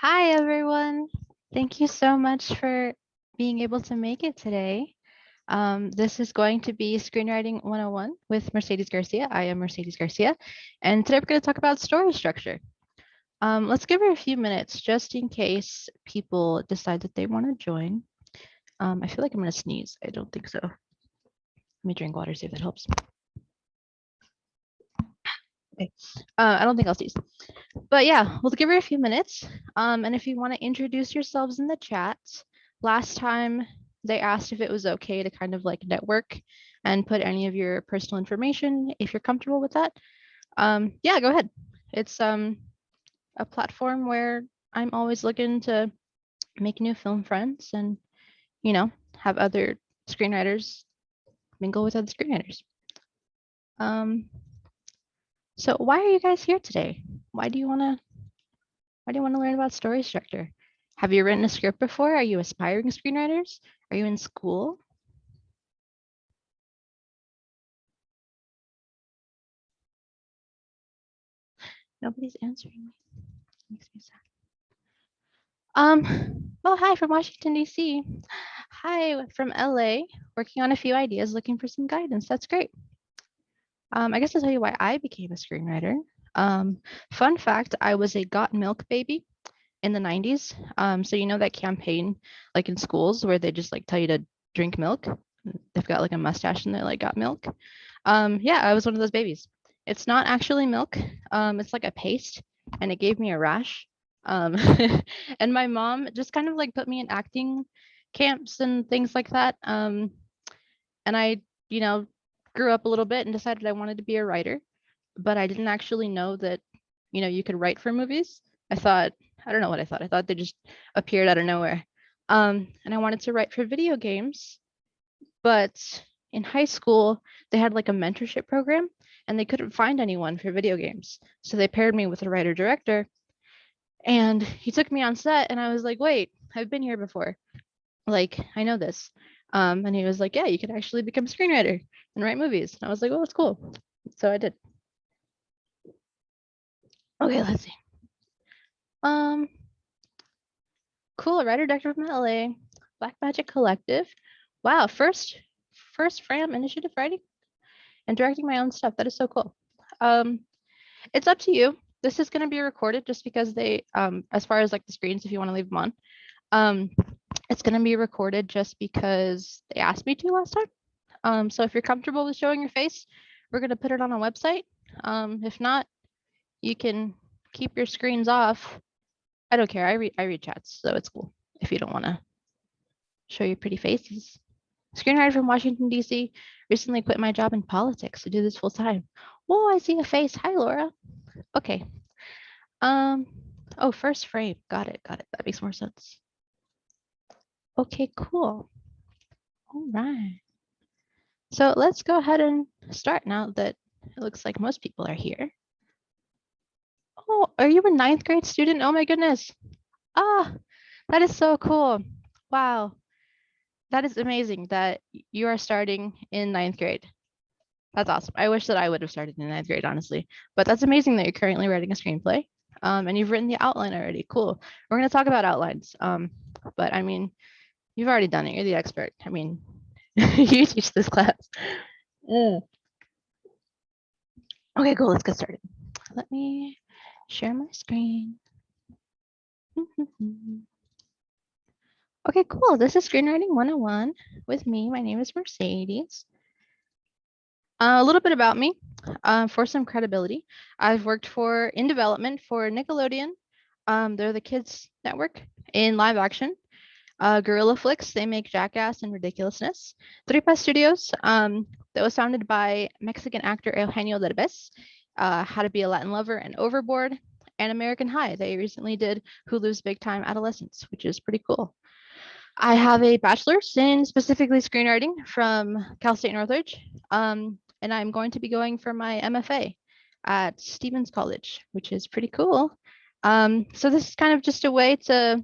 Hi, everyone. Thank you so much for being able to make it today. This is going to be Screenwriting 101 with Mercedes Garcia. I am Mercedes Garcia, and today we're going to talk about story structure. Let's give her a few minutes just in case people decide that they want to join. I feel like I'm going to sneeze. I don't think so. Let me drink water, see if that helps. Okay. I don't think I'll sneeze. But yeah, we'll give her a few minutes. And if you want to introduce yourselves in the chat, last time they asked if it was okay to kind of like network and put any of your personal information if you're comfortable with that. Yeah, go ahead. It's a platform where I'm always looking to make new film friends and, have other screenwriters mingle with other screenwriters. So why are you guys here today? Why do you want to learn about story structure? Have you written a script before? Are you aspiring screenwriters? Are you in school? Nobody's answering me. Makes me sad. Well, hi from Washington, D.C. Hi from LA, working on a few ideas, looking for some guidance. That's great. I guess I'll tell you why I became a screenwriter. Fun fact, I was a got milk baby in the 90s. So you know that campaign like in schools where they just like tell you to drink milk? They've got like a mustache and they're like got milk. Yeah, I was one of those babies. It's not actually milk. It's like a paste and it gave me a rash. Um, and my mom just kind of like put me in acting camps and things like that. And I, you know, grew up a little bit and decided I wanted to be a writer, but I didn't actually know that, you could write for movies. I thought, I don't know what I thought. I thought they just appeared out of nowhere. And I wanted to write for video games, but in high school, they had like a mentorship program and they couldn't find anyone for video games. So they paired me with a writer director and he took me on set and I was like, wait, I've been here before. Like, I know this. And he was like, yeah, you could actually become a screenwriter and write movies. And I was like, oh, that's cool. So I did. Okay, let's see. Um, cool, writer director from LA, Black Magic Collective. Wow, first Fram initiative writing and directing my own stuff. That is so cool. Um, it's up to you. This is going to be recorded just because they, as far as like the screens, if you want to leave them on, it's going to be recorded just because they asked me to last time. So if you're comfortable with showing your face, we're going to put it on a website. If not, you can keep your screens off. I don't care. I read chats, so it's cool if you don't want to show your pretty faces. Screenwriter from Washington, D.C. Recently quit my job in politics to do this full time. Whoa, I see a face. Hi, Laura. Okay. Oh, first frame. Got it. That makes more sense. Okay, cool. All right. So let's go ahead and start now that it looks like most people are here. Oh, are you a ninth grade student? Oh my goodness. Ah, that is so cool. Wow. That is amazing that you are starting in ninth grade. That's awesome. I wish that I would have started in ninth grade, honestly. But that's amazing that you're currently writing a screenplay. And you've written the outline already. Cool. We're going to talk about outlines. But I mean, you've already done it. You're the expert. I mean, you teach this class. Okay, cool. Let's get started. Let me share my screen. Okay, cool. This is Screenwriting 101 with me. My name is Mercedes. A little bit about me for some credibility. I've worked in development for Nickelodeon. They're the kids network in live action. Guerrilla Flicks, they make Jackass and Ridiculousness. Tripa Studios, that was founded by Mexican actor Eugenio Derbez. How to Be a Latin Lover and Overboard. And American High, they recently did Hulu's Big Time Adolescence, which is pretty cool. I have a bachelor's in specifically screenwriting from Cal State Northridge. And I'm going to be going for my MFA at Stevens College, which is pretty cool. So this is kind of just a way to,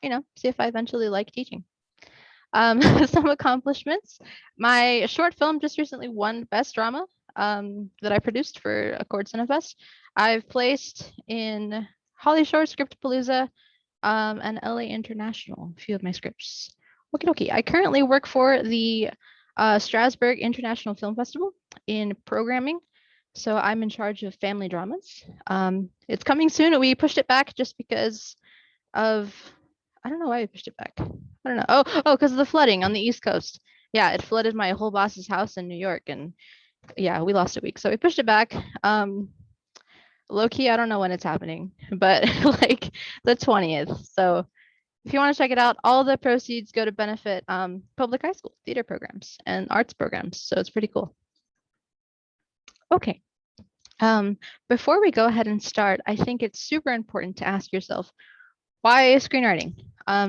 see if I eventually like teaching. Some accomplishments. My short film just recently won Best Drama that I produced for Accord Cinefest. I've placed in Holly Shore, Scriptapalooza, and LA International, a few of my scripts. Okie dokie. I currently work for the Strasbourg International Film Festival in programming. So I'm in charge of family dramas. It's coming soon. We pushed it back just because of, I don't know why we pushed it back. I don't know. Because of the flooding on the East Coast. Yeah, it flooded my whole boss's house in New York, and yeah, we lost a week. So we pushed it back. Low key, I don't know when it's happening, but like the 20th. So if you want to check it out, all the proceeds go to benefit public high school theater programs and arts programs. So it's pretty cool. Okay. Before we go ahead and start, I think it's super important to ask yourself, why screenwriting?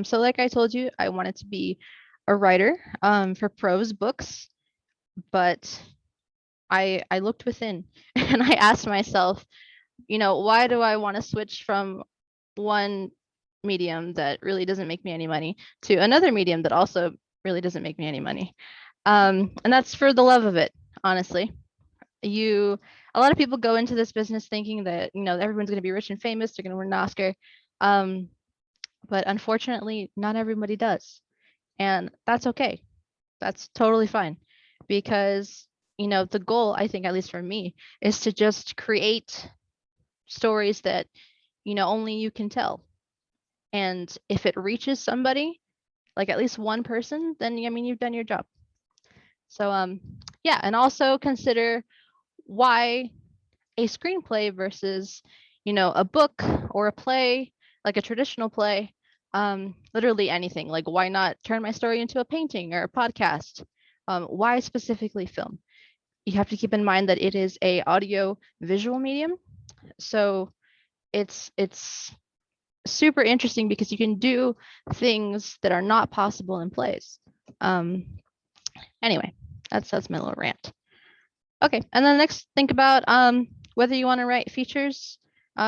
So like I told you, I wanted to be a writer for prose books, but I looked within and I asked myself, why do I want to switch from one medium that really doesn't make me any money to another medium that also really doesn't make me any money? And that's for the love of it, honestly. A lot of people go into this business thinking that, everyone's going to be rich and famous, they're going to win an Oscar. But unfortunately, not everybody does. And that's okay. That's totally fine. Because, the goal, I think, at least for me, is to just create stories that, only you can tell. And if it reaches somebody, like at least one person, then you've done your job. So yeah, and also consider why a screenplay versus, a book or a play, like a traditional play, literally anything. Like, why not turn my story into a painting or a podcast? Why specifically film? You have to keep in mind that it is a audio visual medium. So it's super interesting because you can do things that are not possible in plays. Anyway, that's my little rant. Okay, and then next, think about whether you want to write features,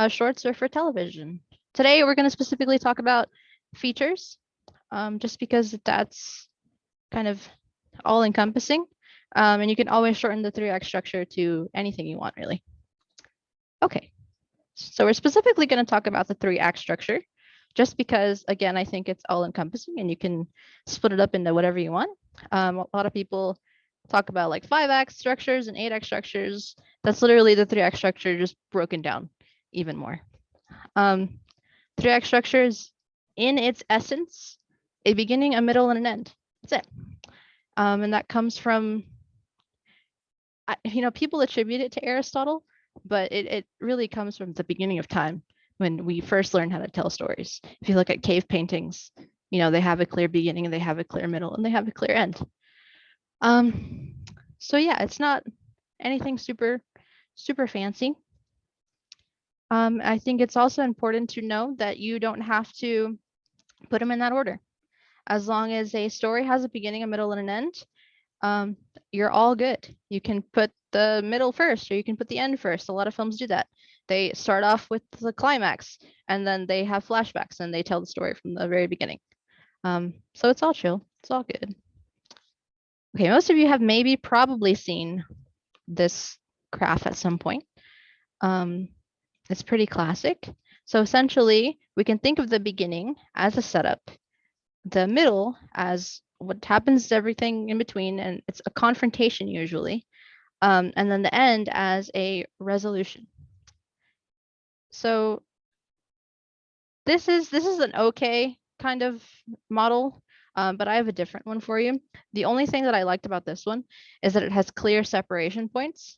shorts, or for television. Today, we're going to specifically talk about features, just because that's kind of all-encompassing, and you can always shorten the 3-act structure to anything you want, really. Okay, so we're specifically going to talk about the 3-act structure, just because, again, I think it's all-encompassing, and you can split it up into whatever you want. A lot of people talk about like 5-act structures and 8-act structures. That's literally the 3-act structure just broken down even more. 3-act structure is, in its essence, a beginning, a middle, and an end. That's it. And that comes from, people attribute it to Aristotle, but it really comes from the beginning of time when we first learned how to tell stories. If you look at cave paintings, they have a clear beginning and they have a clear middle and they have a clear end. So yeah, it's not anything super fancy. I think it's also important to know that you don't have to put them in that order. As long as a story has a beginning, a middle, and an end, you're all good. You can put the middle first, or you can put the end first. A lot of films do that. They start off with the climax, and then they have flashbacks, and they tell the story from the very beginning. So it's all chill. It's all good. Okay, most of you have probably seen this graph at some point. It's pretty classic. So essentially, we can think of the beginning as a setup, the middle as what happens to everything in between, and it's a confrontation usually, and then the end as a resolution. So this is an okay kind of model, but I have a different one for you. The only thing that I liked about this one is that it has clear separation points.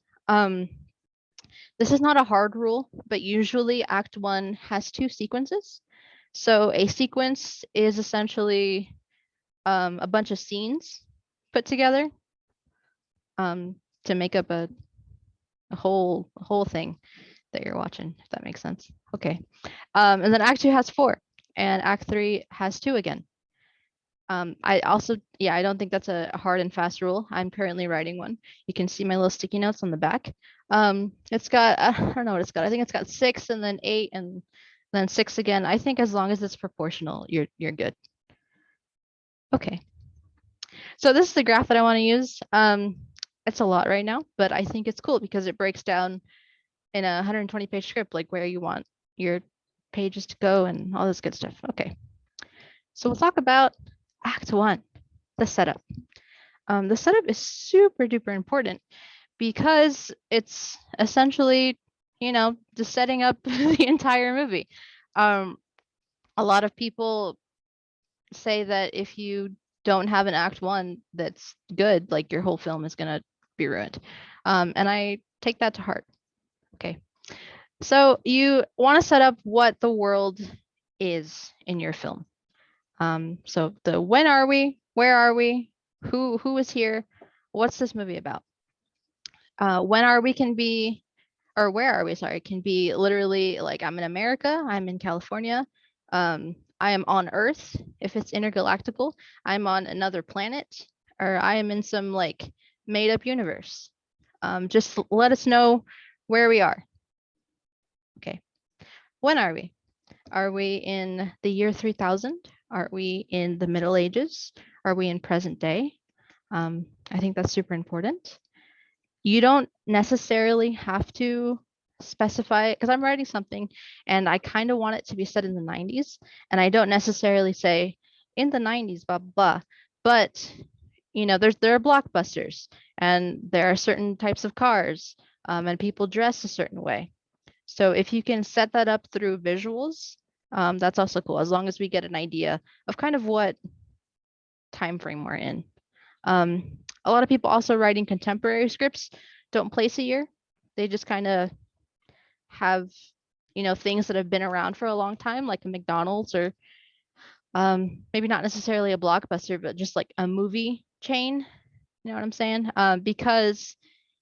This is not a hard rule, but usually Act 1 has 2 sequences. So a sequence is essentially a bunch of scenes put together to make up a whole thing that you're watching, if that makes sense. Okay. And then Act 2 has 4, and Act 3 has 2 again. I don't think that's a hard and fast rule. I'm currently writing one. You can see my little sticky notes on the back. It's got, I don't know what it's got. I think it's got 6 and then 8 and then 6 again. I think as long as it's proportional, you're good. Okay. So this is the graph that I want to use. It's a lot right now, but I think it's cool because it breaks down in a 120-page script, like where you want your pages to go and all this good stuff. Okay. So we'll talk about Act 1, the setup. The setup is super duper important because it's essentially, just setting up the entire movie. A lot of people say that if you don't have an Act 1 that's good, like your whole film is going to be ruined. And I take that to heart. Okay. So you want to set up what the world is in your film. So the when are we? Where are we? Who is here? What's this movie about? When are we can be, or where are we? Sorry, can be literally like I'm in America, I'm in California, I am on Earth if it's intergalactical, I'm on another planet, or I am in some like made up universe. Just let us know where we are. Okay. When are we? Are we in the year 3000? Are we in the Middle Ages? Are we in present day? I think that's super important. You don't necessarily have to specify, because I'm writing something and I kind of want it to be set in the 90s, and I don't necessarily say in the 90s, blah, blah, but there are blockbusters and there are certain types of cars, and people dress a certain way. So if you can set that up through visuals, that's also cool, as long as we get an idea of kind of what time frame we're in. A lot of people also writing contemporary scripts don't place a year. They just kind of have, things that have been around for a long time, like a McDonald's, or maybe not necessarily a blockbuster, but just like a movie chain. You know what I'm saying? Because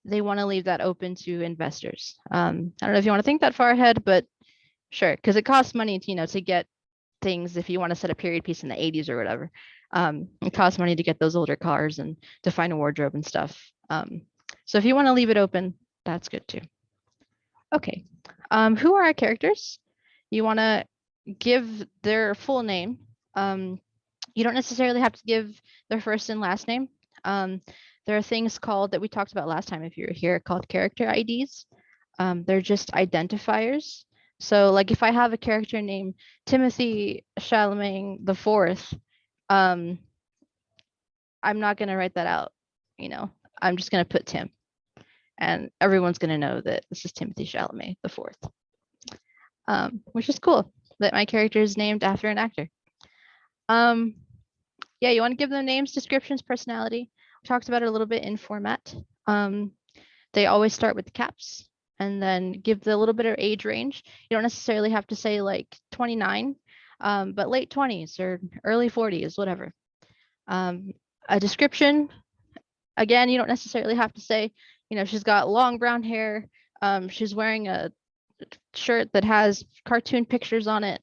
they want to leave that open to investors. I don't know if you want to think that far ahead, but sure, because it costs money to get things. If you want to set a period piece in the 80s or whatever, it costs money to get those older cars and to find a wardrobe and stuff. So if you want to leave it open, that's good too. Okay. Who are our characters? You want to give their full name. You don't necessarily have to give their first and last name. There are things called, that we talked about last time if you were here, called character IDs. They're just identifiers. So like if I have a character named Timothy Chalamet the Fourth, I'm not going to write that out. I'm just going to put Tim, and everyone's going to know that this is Timothy Chalamet the Fourth, which is cool that my character is named after an actor. Yeah, you want to give them names, descriptions, personality. We talked about it a little bit in format. They always start with the caps and then give the little bit of age range. You don't necessarily have to say like 29, but late 20s or early 40s, whatever. A description, again, you don't necessarily have to say, she's got long brown hair. She's wearing a shirt that has cartoon pictures on it.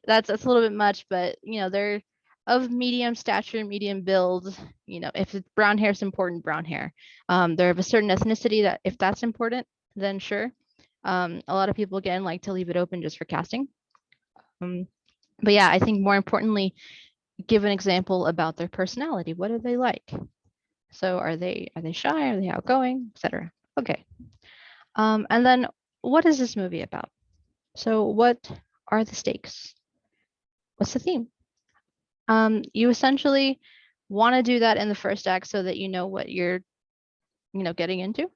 That's a little bit much, but they're of medium stature, medium build. If it's brown hair is important, brown hair. They're of a certain ethnicity, that if that's important, then sure. A lot of people again like to leave it open just for casting. But yeah, I think more importantly, give an example about their personality. What are they like? So are they shy? Are they outgoing, etc.? Okay. And then what is this movie about? So what are the stakes? What's the theme? You essentially want to do that in the first act so that you know what you're, getting into.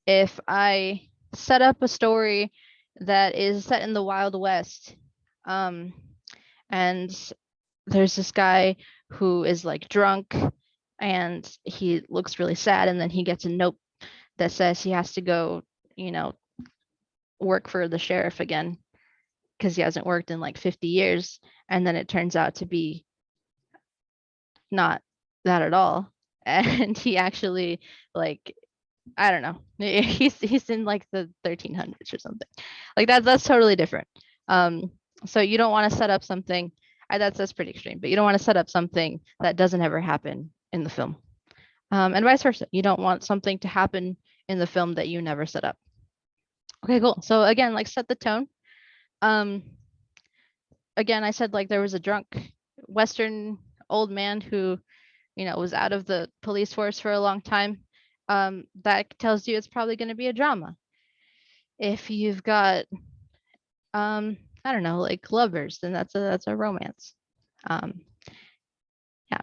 If I set up a story that is set in the Wild West, and there's this guy who is like drunk and he looks really sad, and then he gets a note that says he has to go, work for the sheriff again because he hasn't worked in like 50 years. And then it turns out to be not that at all. And he actually, like, I don't know, he's in like the 1300s or something. Like that's totally different. So you don't want to set up something, that's pretty extreme, but you don't want to set up something that doesn't ever happen in the film. And vice versa. You don't want something to happen in the film that you never set up. Okay, cool. So again, like set the tone. Again, I said like there was a drunk Western old man who, was out of the police force for a long time. That tells you it's probably going to be a drama. If you've got I don't know, like lovers, then that's a romance. Yeah.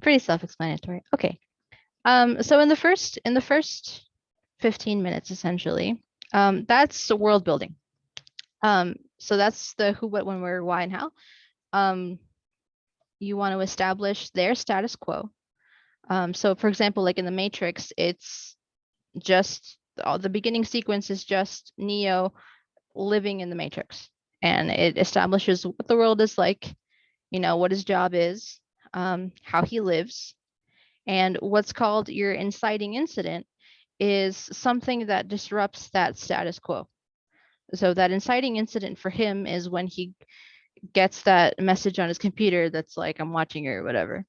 Pretty self-explanatory. Okay. So in the first 15 minutes essentially, that's the world building. So that's the who, what, when, where, why, and how. You want to establish their status quo. So for example, like in the Matrix, it's just the beginning sequence is just Neo living in the Matrix, and it establishes what the world is like, what his job is, how he lives, and what's called your inciting incident is something that disrupts that status quo. So that inciting incident for him is when he gets that message on his computer that's like, I'm watching you or whatever.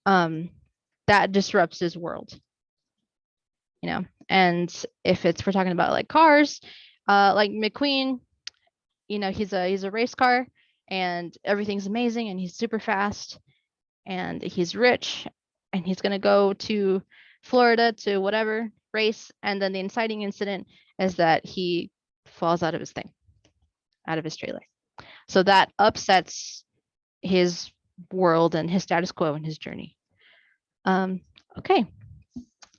That disrupts his world. And if we're talking about like cars, like McQueen, he's a race car and everything's amazing and he's super fast and he's rich and he's going to go to Florida to whatever race, and then the inciting incident is that he falls out of his trailer. So that upsets his world and his status quo and his journey. Okay.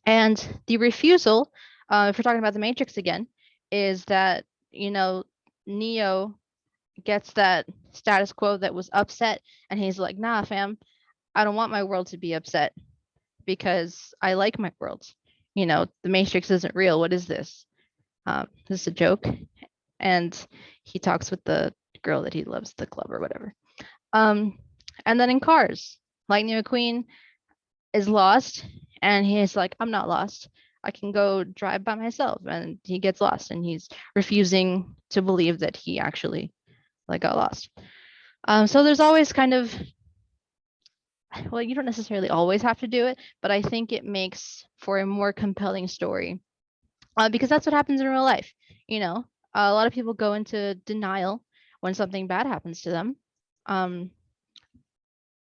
And the refusal, if we're talking about the Matrix again, is that, Neo gets that status quo that was upset and he's like, nah, fam, I don't want my world to be upset because I like my world. The Matrix isn't real. What is this? This is a joke. And he talks with the girl that he loves, the club or whatever. And then in Cars, Lightning McQueen is lost and he's like, I'm not lost. I can go drive by myself. And he gets lost and he's refusing to believe that he actually got lost. So there's always kind of, well, you don't necessarily always have to do it, but I think it makes for a more compelling story because that's what happens in real life. A lot of people go into denial when something bad happens to them.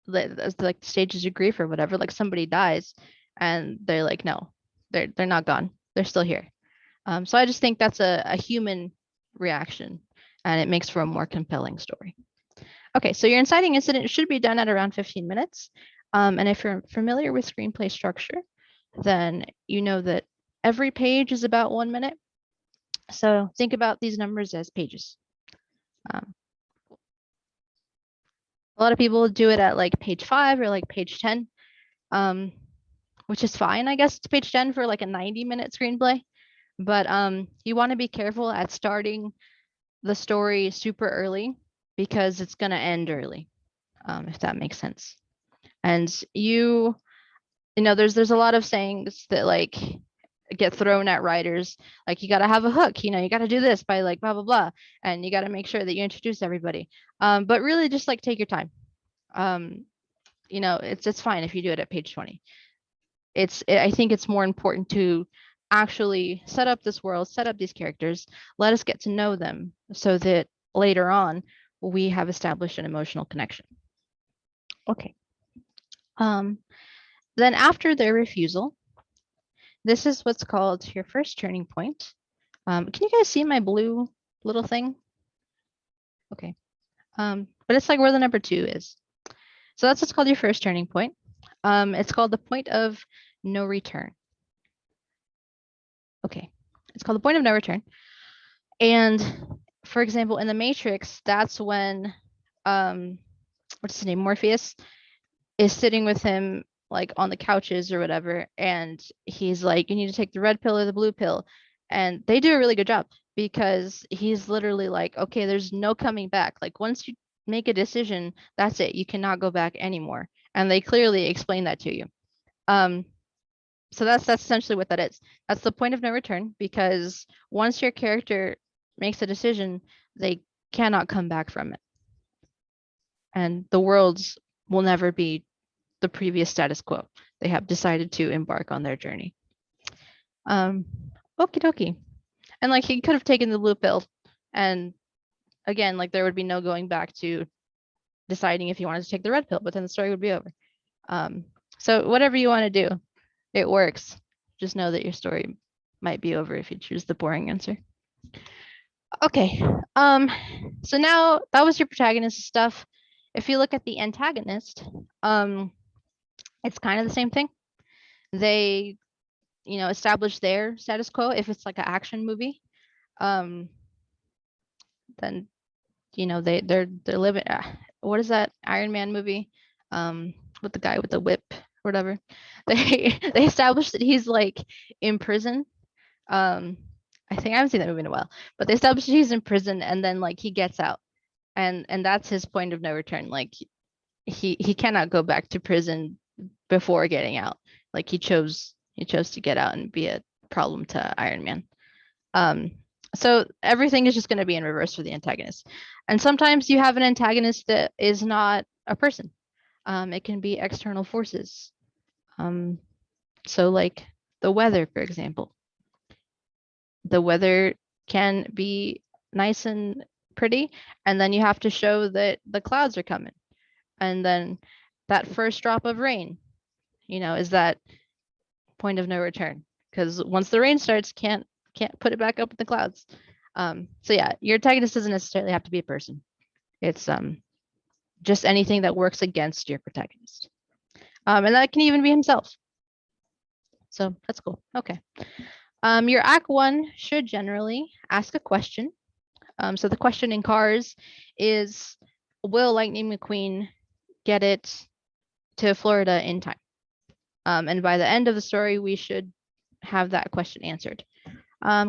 Like stages of grief or whatever, like somebody dies and they're like, no, they're not gone. They're still here. So I just think that's a human reaction and it makes for a more compelling story. Okay, so your inciting incident should be done at around 15 minutes. And if you're familiar with screenplay structure, then you know that every page is about 1 minute. So think about these numbers as pages. A lot of people do it at like page 5 or like page 10, which is fine, I guess. It's page 10 for like a 90-minute screenplay. But you want to be careful at starting the story super early because it's going to end early, if that makes sense. And there's a lot of sayings that like get thrown at writers, like you got to have a hook, you got to do this by like blah blah blah, and you got to make sure that you introduce everybody. But really just like take your time. It's fine if you do it at page 20. I think it's more important to actually set up this world, set up these characters, let us get to know them so that later on we have established an emotional connection. Okay. Then after their refusal, this is what's called your first turning point. Can you guys see my blue little thing? Okay. But it's like where the number 2 is. So that's what's called your first turning point. It's called the point of no return. Okay. It's called the point of no return. And for example, in the Matrix, that's when, what's his name, Morpheus is sitting with him like on the couches or whatever, and he's like, you need to take the red pill or the blue pill. And they do a really good job because he's literally like, okay, there's no coming back. Like once you make a decision, that's it. You cannot go back anymore. And they clearly explain that to you. So that's essentially what that is. That's the point of no return, because once your character makes a decision, they cannot come back from it. And the worlds will never be the previous status quo. They have decided to embark on their journey. Okie dokie. And like he could have taken the blue pill, and again, like there would be no going back to deciding if you wanted to take the red pill, but then the story would be over. So whatever you want to do, it works. Just know that your story might be over if you choose the boring answer. Okay. So now that was your protagonist stuff. If you look at the antagonist, it's kind of the same thing. They, establish their status quo. If it's like an action movie, um, then they're living. What is that Iron Man movie? With the guy with the whip, or whatever. They establish that he's like in prison. Um, I think I haven't seen that movie in a while, but they establish that he's in prison, and then like he gets out, and that's his point of no return. Like he cannot go back to prison before getting out. Like he chose to get out and be a problem to Iron Man. Um, so everything is just going to be in reverse for the antagonist. And sometimes you have an antagonist that is not a person. It can be external forces. So like the weather, for example. The weather can be nice and pretty, and then you have to show that the clouds are coming. And then that first drop of rain, is that point of no return. Because once the rain starts, can't put it back up in the clouds. So yeah, your antagonist doesn't necessarily have to be a person. It's just anything that works against your protagonist. And that can even be himself. So that's cool. Okay. Your act one should generally ask a question. So the question in Cars is, will Lightning McQueen get it to Florida in time? And by the end of the story, we should have that question answered.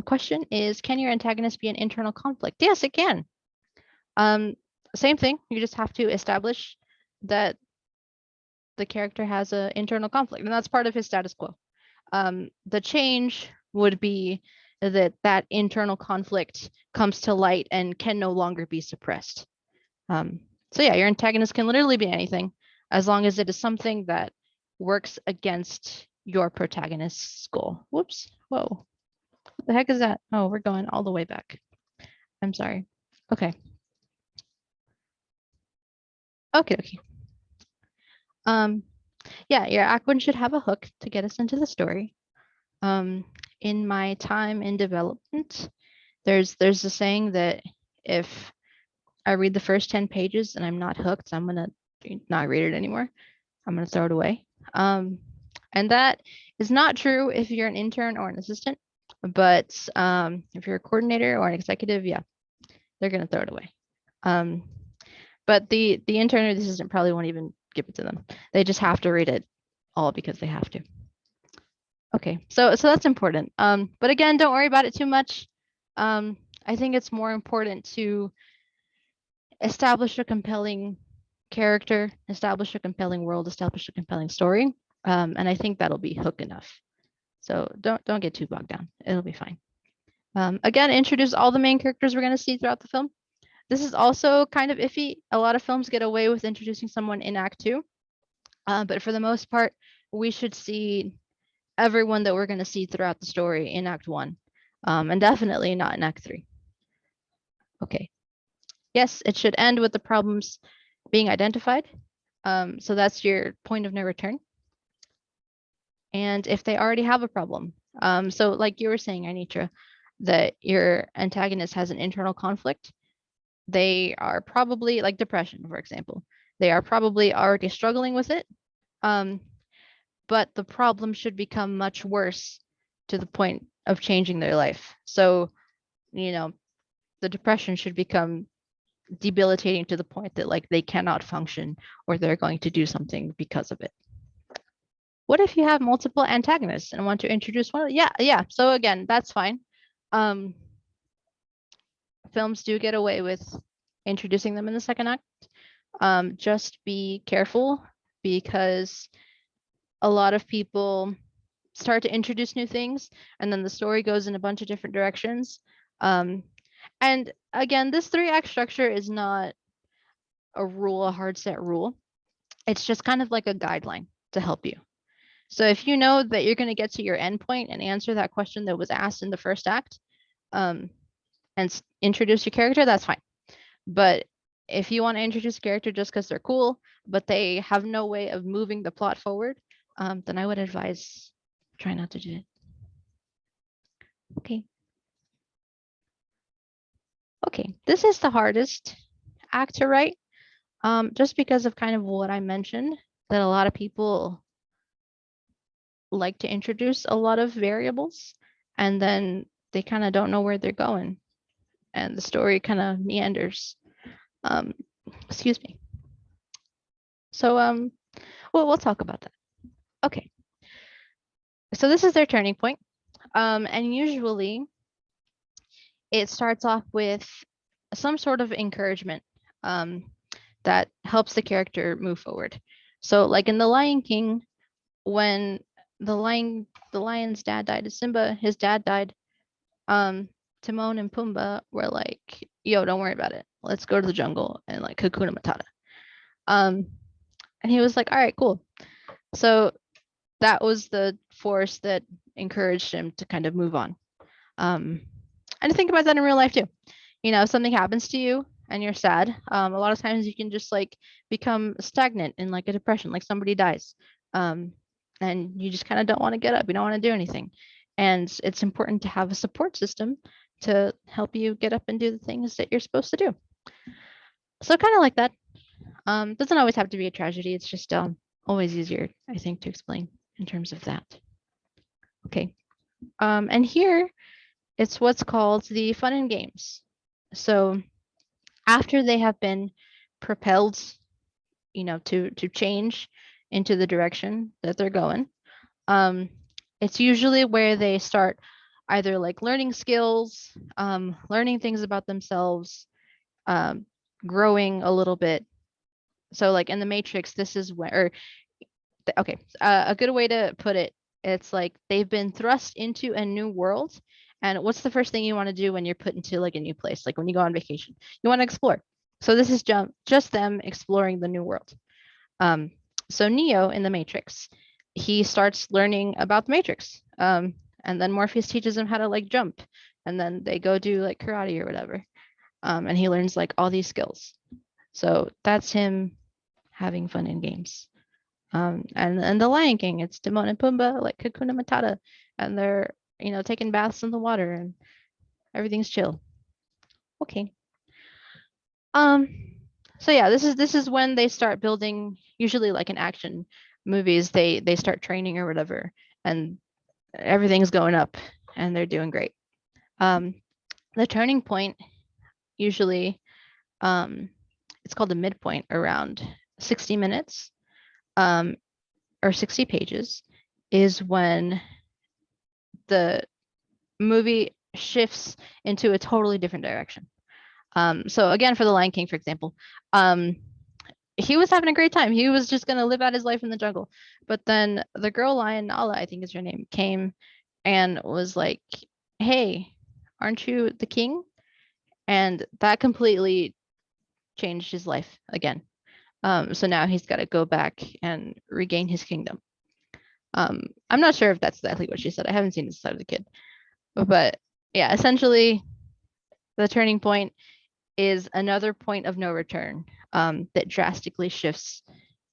Question is, can your antagonist be an internal conflict? Yes, it can. Same thing. You just have to establish that the character has an internal conflict, and that's part of his status quo. The change would be that internal conflict comes to light and can no longer be suppressed. So yeah, your antagonist can literally be anything, as long as it is something that works against your protagonist's goal. Whoops. Whoa. What the heck is that? Oh, we're going all the way back. I'm sorry. Okay. Okay. Yeah, your act one should have a hook to get us into the story. In my time in development, there's a saying that if I read the first 10 pages and I'm not hooked, I'm gonna not read it anymore. I'm gonna throw it away. And that is not true if you're an intern or an assistant, but if you're a coordinator or an executive, yeah, they're gonna throw it away. But the intern or the assistant probably won't even give it to them. They just have to read it all because they have to. Okay, so that's important. But again, don't worry about it too much. I think it's more important to establish a compelling character, establish a compelling world, establish a compelling story. And I think that'll be hook enough. So don't get too bogged down. It'll be fine. Again, introduce all the main characters we're going to see throughout the film. This is also kind of iffy. A lot of films get away with introducing someone in Act 2. But for the most part, we should see everyone that we're going to see throughout the story in Act 1. And definitely not in Act 3. Okay. Yes, it should end with the problems being identified. So that's your point of no return. And if they already have a problem, so like you were saying, Anitra, that your antagonist has an internal conflict, they are probably like depression, for example. They are probably already struggling with it. But the problem should become much worse to the point of changing their life. So, the depression should become debilitating to the point that like they cannot function or they're going to do something because of it. What if you have multiple antagonists and want to introduce one? Yeah. So again, that's fine. Films do get away with introducing them in the second act. Just be careful because a lot of people start to introduce new things and then the story goes in a bunch of different directions. And again, this 3-act structure is not a rule, a hard set rule. It's just kind of like a guideline to help you. So if you know that you're going to get to your endpoint and answer that question that was asked in the first act, and introduce your character, that's fine. But if you want to introduce a character just because they're cool, but they have no way of moving the plot forward, then I would advise try not to do it. Okay. Okay, this is the hardest act to write, just because of kind of what I mentioned, that a lot of people like to introduce a lot of variables and then they kind of don't know where they're going and the story kind of meanders. Um, excuse me. So we'll talk about that. Okay. So this is their turning point. And usually it starts off with some sort of encouragement that helps the character move forward. So like in The Lion King, when the lion's dad died, Simba, his dad died, Timon and Pumbaa were like, yo, don't worry about it. Let's go to the jungle and like Hakuna Matata. Um, and he was like, all right, cool. So that was the force that encouraged him to kind of move on. And think about that in real life too. If something happens to you and you're sad, a lot of times you can just like become stagnant in like a depression, like somebody dies. And you just kind of don't want to get up. You don't want to do anything. And it's important to have a support system to help you get up and do the things that you're supposed to do. So kind of like that. Doesn't always have to be a tragedy. It's just always easier, I think, to explain in terms of that. Okay. And here it's what's called the fun and games. So after they have been propelled, to change into the direction that they're going, it's usually where they start either like learning skills, learning things about themselves, growing a little bit. So like in the Matrix, this is where, okay, a good way to put it, it's like they've been thrust into a new world. And what's the first thing you want to do when you're put into like a new place? Like when you go on vacation, you want to explore. So this is just them exploring the new world. So Neo in the Matrix, he starts learning about the Matrix. And then Morpheus teaches him how to like jump. And then they go do like karate or whatever. And he learns like all these skills. So that's him having fun in games. And the Lion King, it's Timon and Pumbaa, like Hakuna Matata, and they're taking baths in the water and everything's chill. Okay. Um. So yeah, this is when they start building. Usually, like in action movies, they start training or whatever, and everything's going up, and they're doing great. The turning point usually, it's called the midpoint, around 60 minutes. Or 60 pages, is when the movie shifts into a totally different direction. So again, for The Lion King, for example, he was having a great time. He was just gonna live out his life in the jungle. But then the girl lion, Nala, I think is her name, came and was like, hey, aren't you the king? And that completely changed his life again. So now he's got to go back and regain his kingdom. I'm not sure if that's exactly what she said. I haven't seen this side of the kid. But yeah, essentially the turning point is another point of no return that drastically shifts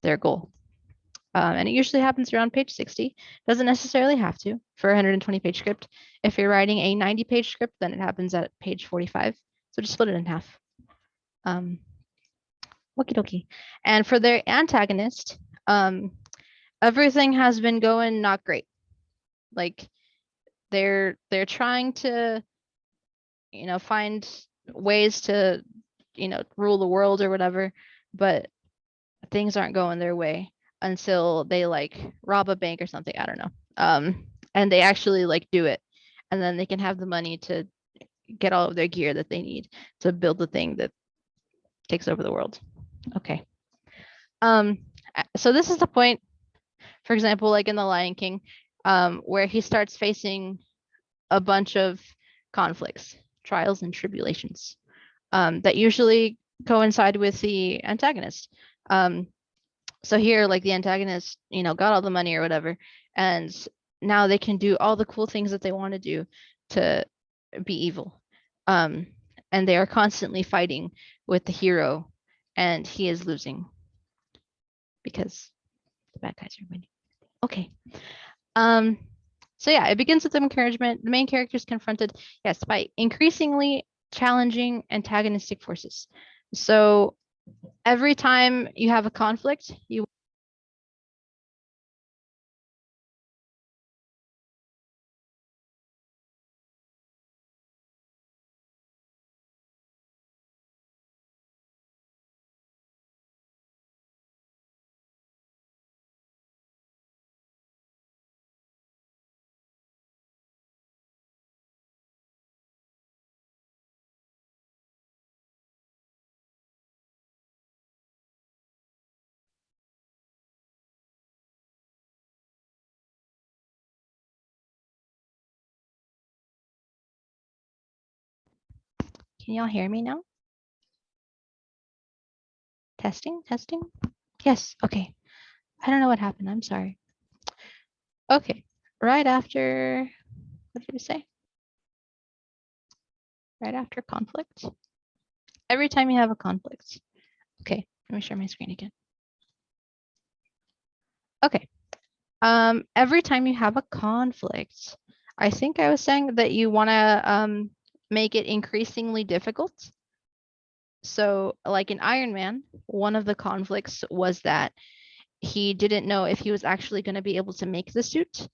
their goal. And it usually happens around page 60. Doesn't necessarily have to for a 120-page script. If you're writing a 90-page script, then it happens at page 45. So just split it in half. Okie dokie. And for their antagonist, everything has been going not great. Like they're trying to find ways to rule the world or whatever, but things aren't going their way until they like rob a bank or something. I don't know. And they actually like do it, and then they can have the money to get all of their gear that they need to build the thing that takes over the world. Okay. So this is the point, for example, like in The Lion King, where he starts facing a bunch of conflicts, trials, and tribulations that usually coincide with the antagonist. So here, like the antagonist, got all the money or whatever, and now they can do all the cool things that they want to do to be evil. And they are constantly fighting with the hero, and he is losing because the bad guys are winning. Okay. So yeah, it begins with encouragement. The main character is confronted, yes, by increasingly challenging antagonistic forces. So every time you have a conflict, you can y'all hear me now? Testing, testing. Yes, okay. I don't know what happened. I'm sorry. Okay, right after, what did we say? Right after conflict. Every time you have a conflict. Okay, let me share my screen again. Okay. Every time you have a conflict, I think I was saying that you want to make it increasingly difficult. So, like in Iron Man, one of the conflicts was that he didn't know if he was actually going to be able to make the suit.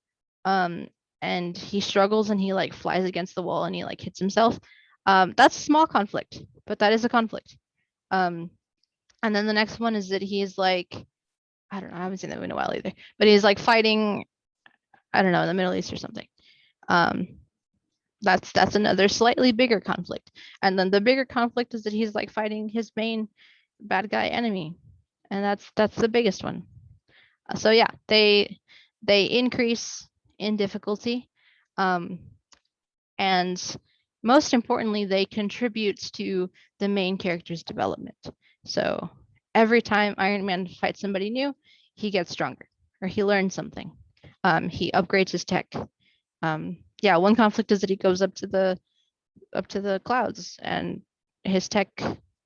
And he struggles and he like flies against the wall and he like hits himself. That's a small conflict, but that is a conflict. And then the next one is that he's like, I don't know, I haven't seen that in a while either, but he's like fighting, I don't know, in the Middle East or something. That's another slightly bigger conflict. And then the bigger conflict is that he's like fighting his main bad guy enemy. And that's the biggest one. So yeah, they increase in difficulty. And most importantly, they contribute to the main character's development. So every time Iron Man fights somebody new, he gets stronger or he learns something. He upgrades his tech. Yeah, one conflict is that he goes up to the clouds and his tech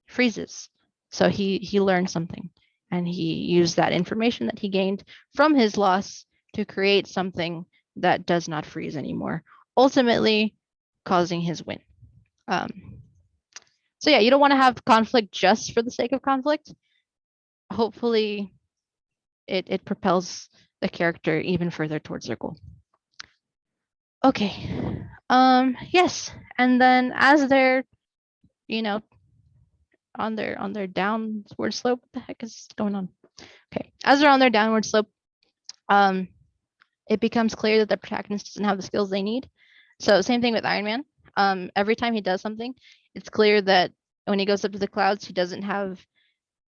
freezes. So he learned something and he used that information that he gained from his loss to create something that does not freeze anymore, ultimately causing his win. So yeah, you don't want to have conflict just for the sake of conflict. Hopefully it propels the character even further towards their goal. Okay. Yes. And then as they're, on their downward slope, what the heck is going on? Okay. As they're on their downward slope, it becomes clear that the protagonist doesn't have the skills they need. So same thing with Iron Man. Every time he does something, it's clear that when he goes up to the clouds, he doesn't have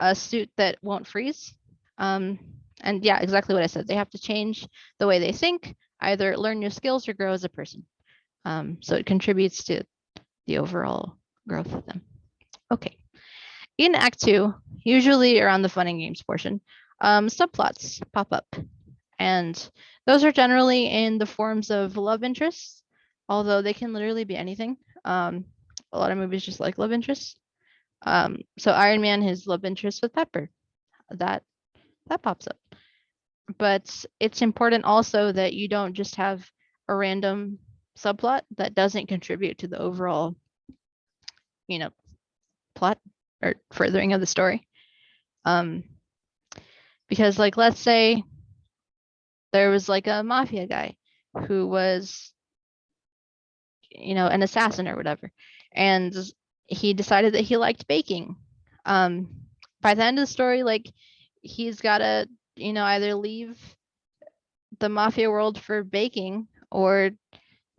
a suit that won't freeze. And yeah, exactly what I said. They have to change the way they think, either learn new skills or grow as a person. So it contributes to the overall growth of them. Okay. In Act 2, usually around the fun and games portion, subplots pop up. And those are generally in the forms of love interests, although they can literally be anything. A lot of movies just like love interests. So Iron Man, his love interest with Pepper, that pops up. But it's important also that you don't just have a random subplot that doesn't contribute to the overall, plot or furthering of the story. Because like, let's say there was like a mafia guy who was, an assassin or whatever, and he decided that he liked baking. By the end of the story, like, he's got to, either leave the mafia world for baking or,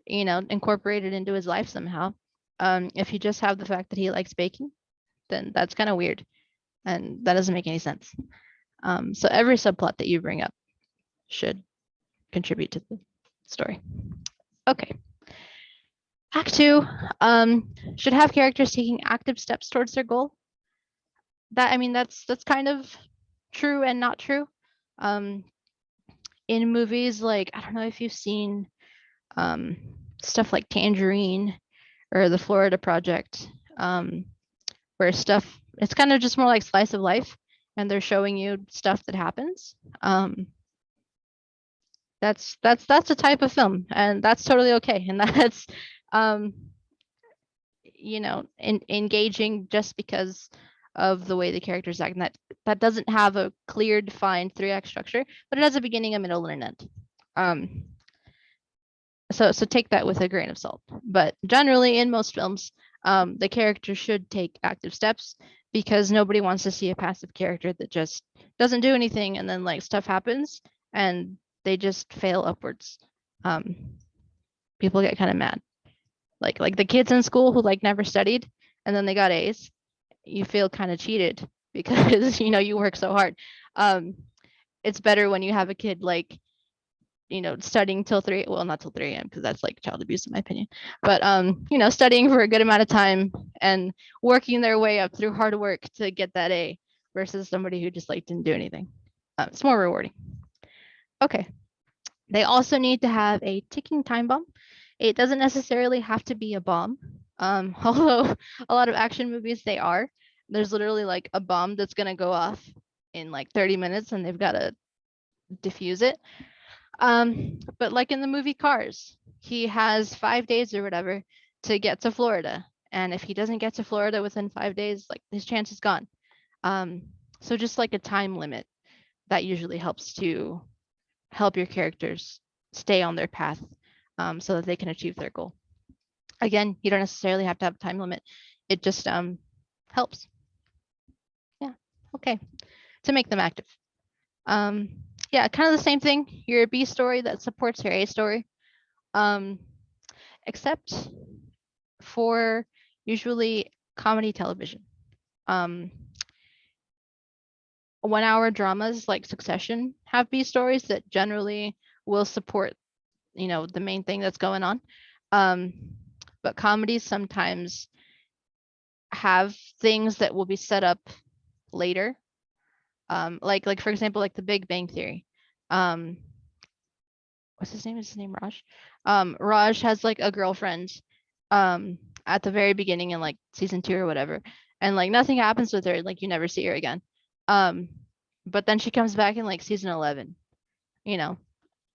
incorporate it into his life somehow. If you just have the fact that he likes baking, then that's kind of weird and that doesn't make any sense. So every subplot that you bring up should contribute to the story. Okay. Act 2 should have characters taking active steps towards their goal. That's kind of true and not true. In movies like, I don't know if you've seen stuff like Tangerine or The Florida Project, where it's kind of just more like slice of life and they're showing you stuff that happens. That's a type of film and that's totally okay. And that's, engaging just because of the way the characters act. And that doesn't have a clear defined 3-act structure, but it has a beginning, a middle, and an end. So take that with a grain of salt. But generally, in most films, the character should take active steps, because nobody wants to see a passive character that just doesn't do anything, and then like stuff happens and they just fail upwards. People get kind of mad. Like the kids in school who like never studied and then they got A's. You feel kind of cheated because you work so hard. It's better when you have a kid like studying till 3, well, not till 3 a.m. because that's like child abuse in my opinion, but studying for a good amount of time and working their way up through hard work to get that A, versus somebody who just like didn't do anything. It's more rewarding. Okay. They also need to have a ticking time bomb. It doesn't necessarily have to be a bomb, although a lot of action movies, they are. There's literally like a bomb that's going to go off in like 30 minutes and they've got to defuse it. But like in the movie Cars, he has 5 days or whatever to get to Florida. And if he doesn't get to Florida within 5 days, like his chance is gone. So just like a time limit, that usually helps to help your characters stay on their path, so that they can achieve their goal. Again, you don't necessarily have to have a time limit. It just helps. Yeah, okay, to make them active. Yeah, kind of the same thing. Your B story that supports your A story, except for usually comedy television. 1-hour dramas like Succession have B stories that generally will support the main thing that's going on. But comedies sometimes have things that will be set up later. Like for example, like The Big Bang Theory. What's his name? Is his name Raj? Raj has like a girlfriend at the very beginning in like season 2 or whatever, and like nothing happens with her, like you never see her again. But then she comes back in like season 11,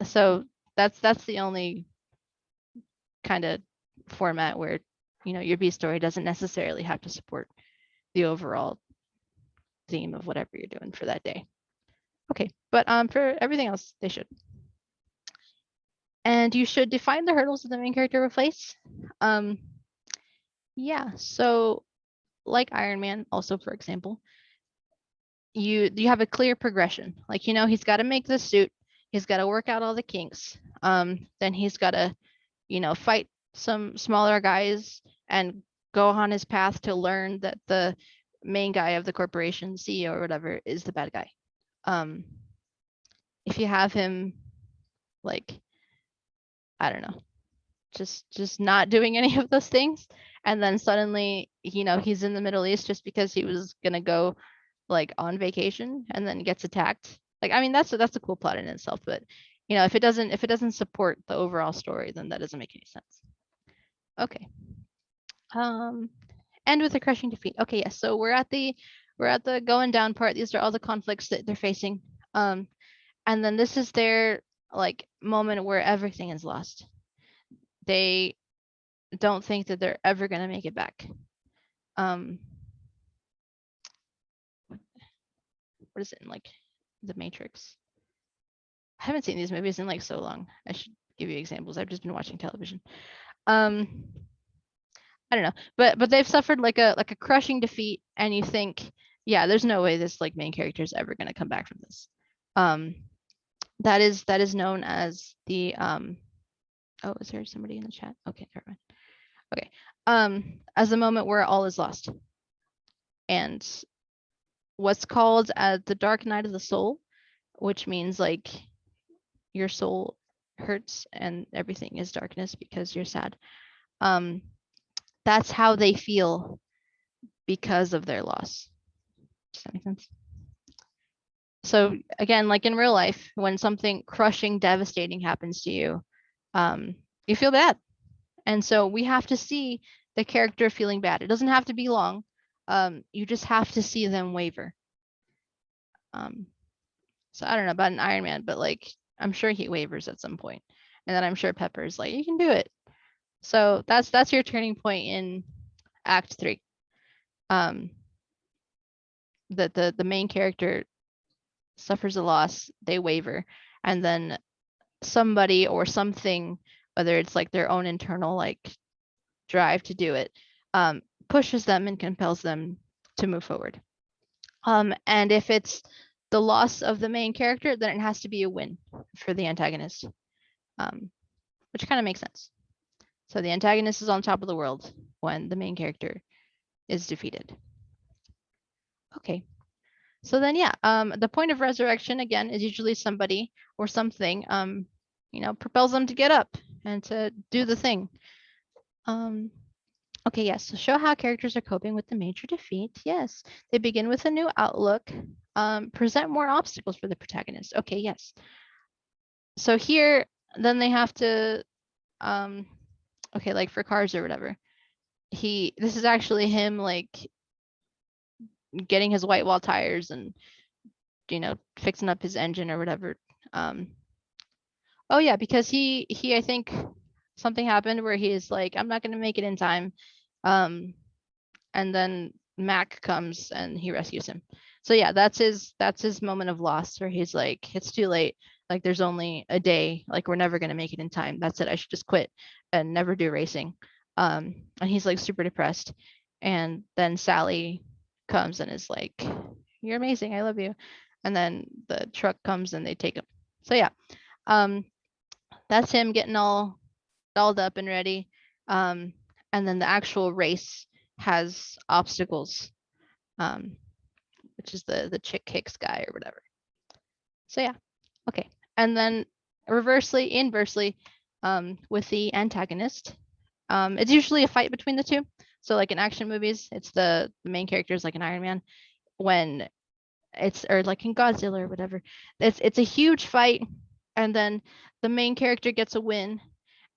so that's the only kind of format where your B story doesn't necessarily have to support the overall theme of whatever you're doing for that day. Okay, but for everything else, they should. And you should define the hurdles that the main character will face. Yeah, so like Iron Man, also for example, you have a clear progression. Like he's got to make this suit, he's got to work out all the kinks. Then he's got to fight some smaller guys and go on his path to learn that the main guy of the corporation, CEO or whatever, is the bad guy. If you have him like, I don't know, just not doing any of those things, and then suddenly he's in the Middle East just because he was gonna go like on vacation and then gets attacked. Like, I mean, that's a cool plot in itself, but if it doesn't support the overall story, then that doesn't make any sense. Okay. End with a crushing defeat. Okay, yes. So we're at the going down part. These are all the conflicts that they're facing. And then this is their like moment where everything is lost. They don't think that they're ever gonna make it back. What is it in like The Matrix? I haven't seen these movies in like so long. I should give you examples. I've just been watching television. I don't know, but they've suffered like a crushing defeat, and you think, yeah, there's no way this like main character is ever going to come back from this. That is known as the oh, is there somebody in the chat? Okay, never mind. Okay, as the moment where all is lost, and what's called the dark night of the soul, which means like your soul hurts and everything is darkness because you're sad. That's how they feel because of their loss. Does that make sense? So again, like in real life, when something crushing, devastating happens to you, you feel bad. And so we have to see the character feeling bad. It doesn't have to be long. You just have to see them waver. So I don't know about an Iron Man, but like I'm sure he wavers at some point. And then I'm sure Pepper's like, you can do it. So that's your turning point in Act 3. That the main character suffers a loss, they waver, and then somebody or something, whether it's like their own internal like drive to do it, pushes them and compels them to move forward. And if it's the loss of the main character, then it has to be a win for the antagonist, which kind of makes sense. So the antagonist is on top of the world when the main character is defeated. Okay. So then, yeah, the point of resurrection, again, is usually somebody or something, propels them to get up and to do the thing. Okay, yes, so show how characters are coping with the major defeat. Yes, they begin with a new outlook, present more obstacles for the protagonist. Okay, yes. So here, then they have to, okay, like for Cars or whatever, this is actually him like getting his white wall tires and fixing up his engine or whatever. Oh yeah, because he I think something happened where he's like, I'm not gonna make it in time. And then Mac comes and he rescues him. So yeah, that's his moment of loss where he's like, it's too late. Like there's only a day, like we're never gonna make it in time. That's it. I should just quit and never do racing. And he's like super depressed. And then Sally comes and is like, you're amazing, I love you. And then the truck comes and they take him. So yeah, that's him getting all dolled up and ready. And then the actual race has obstacles, which is the chick kicks guy or whatever. So yeah, okay. And then inversely, with the antagonist, it's usually a fight between the two. So like in action movies, it's the main character is like an Iron Man. When or like in Godzilla or whatever, it's a huge fight, and then the main character gets a win,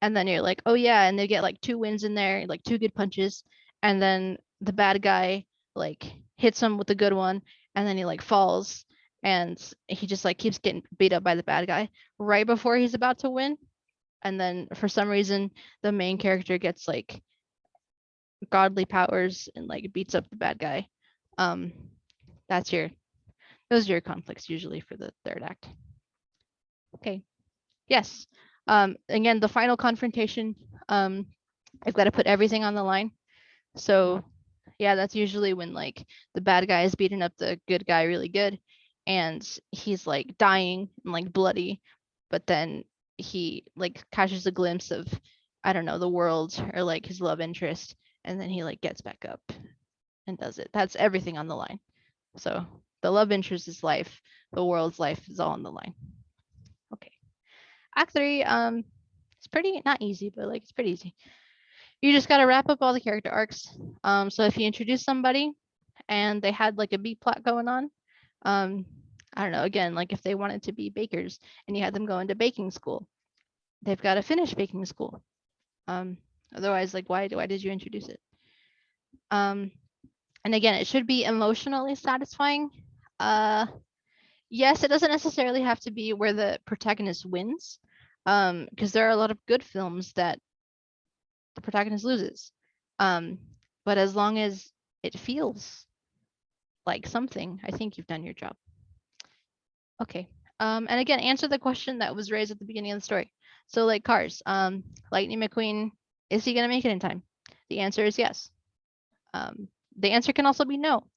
and then you're like, oh yeah, and they get like 2 wins in there, like 2 good punches, and then the bad guy like hits him with a good one, and then he like falls, and he just like keeps getting beat up by the bad guy right before he's about to win, and then for some reason the main character gets like godly powers and like beats up the bad guy. Those are your conflicts usually for the third act. Okay. Yes. Again, the final confrontation, I've got to put everything on the line. So yeah, that's usually when like the bad guy is beating up the good guy really good, and he's like dying and like bloody, but then he like catches a glimpse of, I don't know, the world or like his love interest, and then he like gets back up and does it. That's everything on the line. So the love interest is life, the world's life is all on the line. Okay. Act 3, it's pretty not easy, but like it's pretty easy. You just got to wrap up all the character arcs. So if you introduce somebody and they had like a B plot going on, I don't know, again, like if they wanted to be bakers and you had them go into baking school, they've got to finish baking school. Otherwise, like why did you introduce it? And again, it should be emotionally satisfying. Yes, it doesn't necessarily have to be where the protagonist wins, because there are a lot of good films that the protagonist loses. But as long as it feels like something, I think you've done your job. Okay. And again, answer the question that was raised at the beginning of the story. So like Cars, Lightning McQueen, is he gonna make it in time? The answer is yes. The answer can also be no.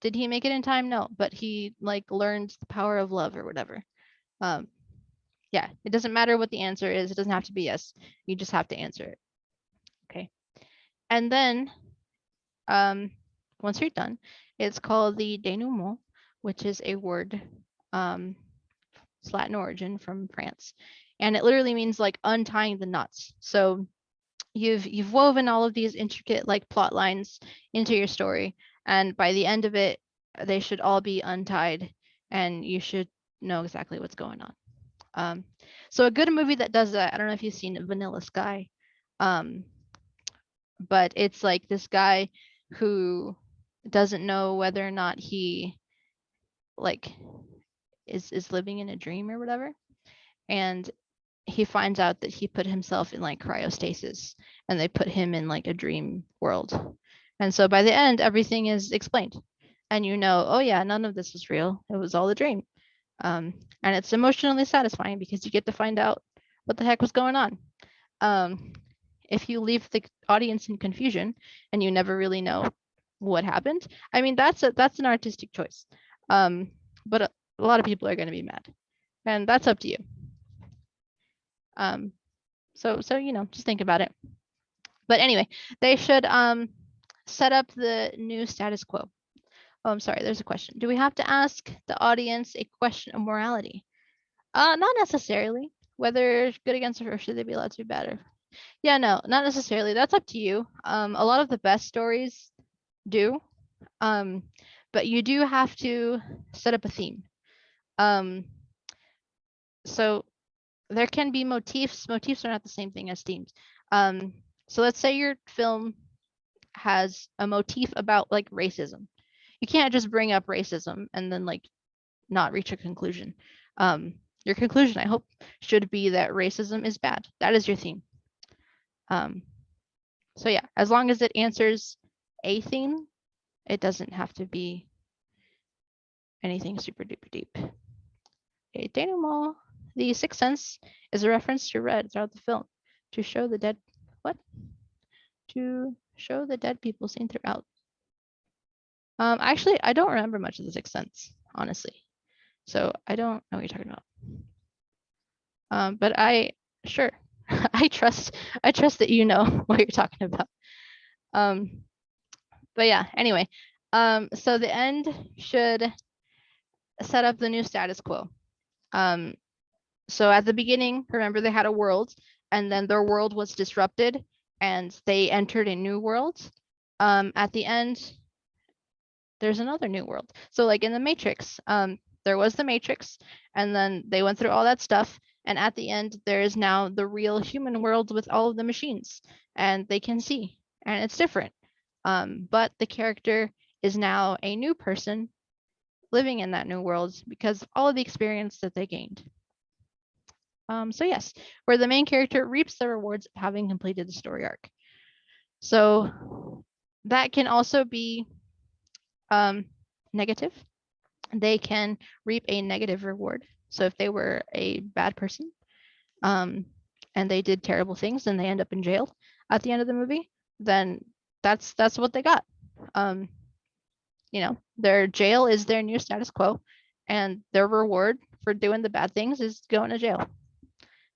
Did he make it in time? No, but he like learned the power of love or whatever. Yeah, it doesn't matter what the answer is. It doesn't have to be yes. You just have to answer it. Okay. And then once you're done, it's called the denouement, which is a word, it's Latin origin from France. And it literally means like untying the knots. So you've woven all of these intricate like plot lines into your story, and by the end of it, they should all be untied and you should know exactly what's going on. So a good movie that does that, I don't know if you've seen Vanilla Sky, but it's like this guy who doesn't know whether or not he like is living in a dream or whatever, and he finds out that he put himself in like cryostasis, and they put him in like a dream world. And so by the end, everything is explained, and oh yeah, none of this was real. It was all a dream. And it's emotionally satisfying because you get to find out what the heck was going on. If you leave the audience in confusion and you never really know what happened, I mean, that's an artistic choice. But a lot of people are going to be mad, and that's up to you. So just think about it. But anyway, they should set up the new status quo. Oh, I'm sorry, there's a question. Do we have to ask the audience a question of morality? Not necessarily. Whether good against or should they be allowed to be better? Yeah, no, not necessarily. That's up to you. A lot of the best stories do. But you do have to set up a theme. So there can be motifs. Motifs are not the same thing as themes. So let's say your film has a motif about like racism. You can't just bring up racism and then like not reach a conclusion. Your conclusion, I hope, should be that racism is bad. That is your theme. So yeah, as long as it answers a theme, it doesn't have to be anything super duper deep. Okay, denouement. The Sixth Sense is a reference to red throughout the film to show the dead. What? To show the dead people seen throughout. Actually, I don't remember much of the Sixth Sense, honestly. So I don't know what you're talking about. But sure, I trust that you know what you're talking about. But yeah, anyway, so the end should set up the new status quo. So at the beginning, remember they had a world, and then their world was disrupted, and they entered a new world. At the end, there's another new world. So like in the Matrix, there was the Matrix, and then they went through all that stuff, and at the end, there is now the real human world with all of the machines, and they can see, and it's different. But the character is now a new person living in that new world because of all of the experience that they gained. So yes, where the main character reaps the rewards of having completed the story arc. So that can also be negative. They can reap a negative reward. So if they were a bad person and they did terrible things and they end up in jail at the end of the movie, then that's what they got. Their jail is their new status quo, and their reward for doing the bad things is going to jail.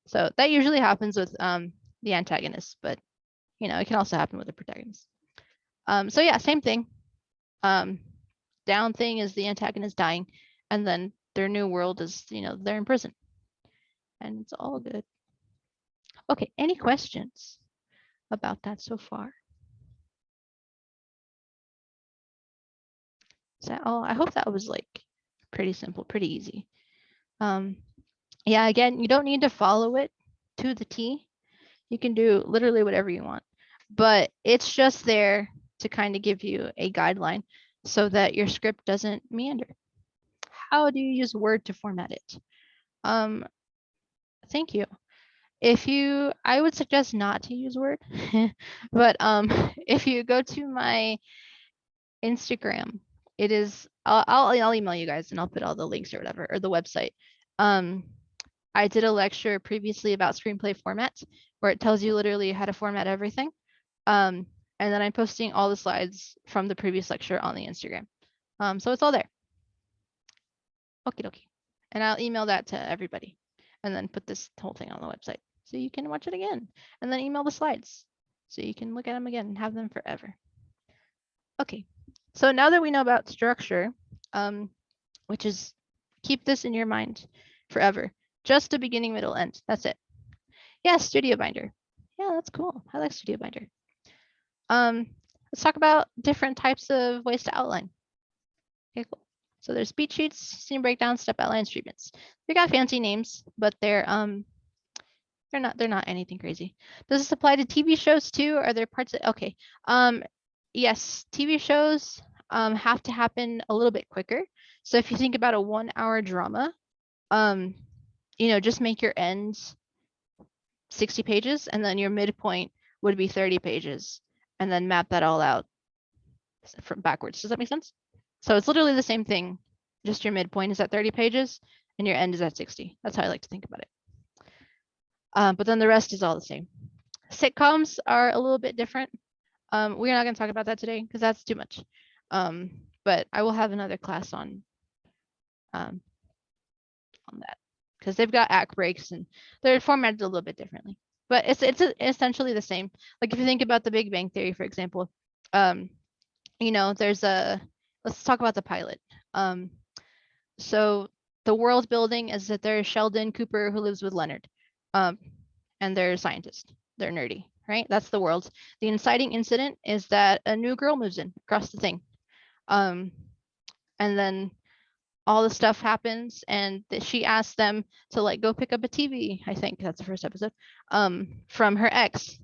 So that usually happens with the antagonist, but it can also happen with the protagonist. So yeah, same thing. Down thing is the antagonist dying, and then their new world is they're in prison, and it's all good. Okay, any questions about that so far? So, I hope that was like pretty simple, pretty easy. Yeah, again, you don't need to follow it to the T. You can do literally whatever you want, but it's just there to kind of give you a guideline so that your script doesn't meander. How do you use Word to format it? Thank you. I would suggest not to use Word, but if you go to my Instagram, it is, I'll email you guys and I'll put all the links or whatever, or the website. I did a lecture previously about screenplay formats where it tells you literally how to format everything. And then I'm posting all the slides from the previous lecture on the Instagram. So it's all there. Okie dokie. And I'll email that to everybody and then put this whole thing on the website so you can watch it again, and then email the slides so you can look at them again and have them forever. Okay, so now that we know about structure, which is keep this in your mind forever, just a beginning, middle, end. That's it. Yeah, Studio Binder. Yeah, that's cool. I like Studio Binder. Let's talk about different types of ways to outline. Okay, cool. So there's beat sheets, scene breakdowns, step outlines, treatments. They got fancy names, but they're not anything crazy. Does this apply to TV shows too? Are there parts of, okay. Yes, TV shows have to happen a little bit quicker. So if you think about a 1 hour drama, just make your ends 60 pages, and then your midpoint would be 30 pages, and then map that all out from backwards. Does that make sense? So it's literally the same thing, just your midpoint is at 30 pages and your end is at 60. That's how I like to think about it. But then the rest is all the same. Sitcoms are a little bit different. We're not going to talk about that today because that's too much. But I will have another class on that because they've got act breaks and they're formatted a little bit differently. But it's essentially the same. Like if you think about the Big Bang Theory, for example, there's let's talk about the pilot. So the world building is that there's Sheldon Cooper who lives with Leonard, and they're scientists. They're nerdy, right? That's the world. The inciting incident is that a new girl moves in across the thing, and then all the stuff happens, and she asks them to like go pick up a TV. I think that's the first episode, from her ex,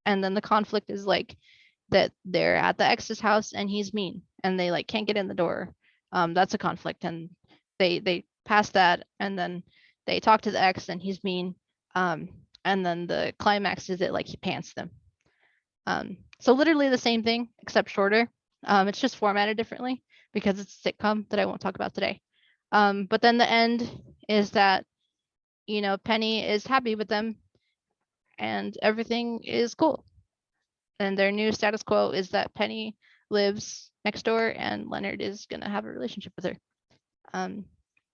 and then the conflict is like that they're at the ex's house and he's mean, and they like can't get in the door. That's a conflict, and they pass that, and then they talk to the ex and he's mean, and then the climax is that like he pants them. So literally the same thing except shorter. It's just formatted differently because it's a sitcom that I won't talk about today. But then the end is that Penny is happy with them and everything is cool, and their new status quo is that Penny lives next door and Leonard is gonna have a relationship with her.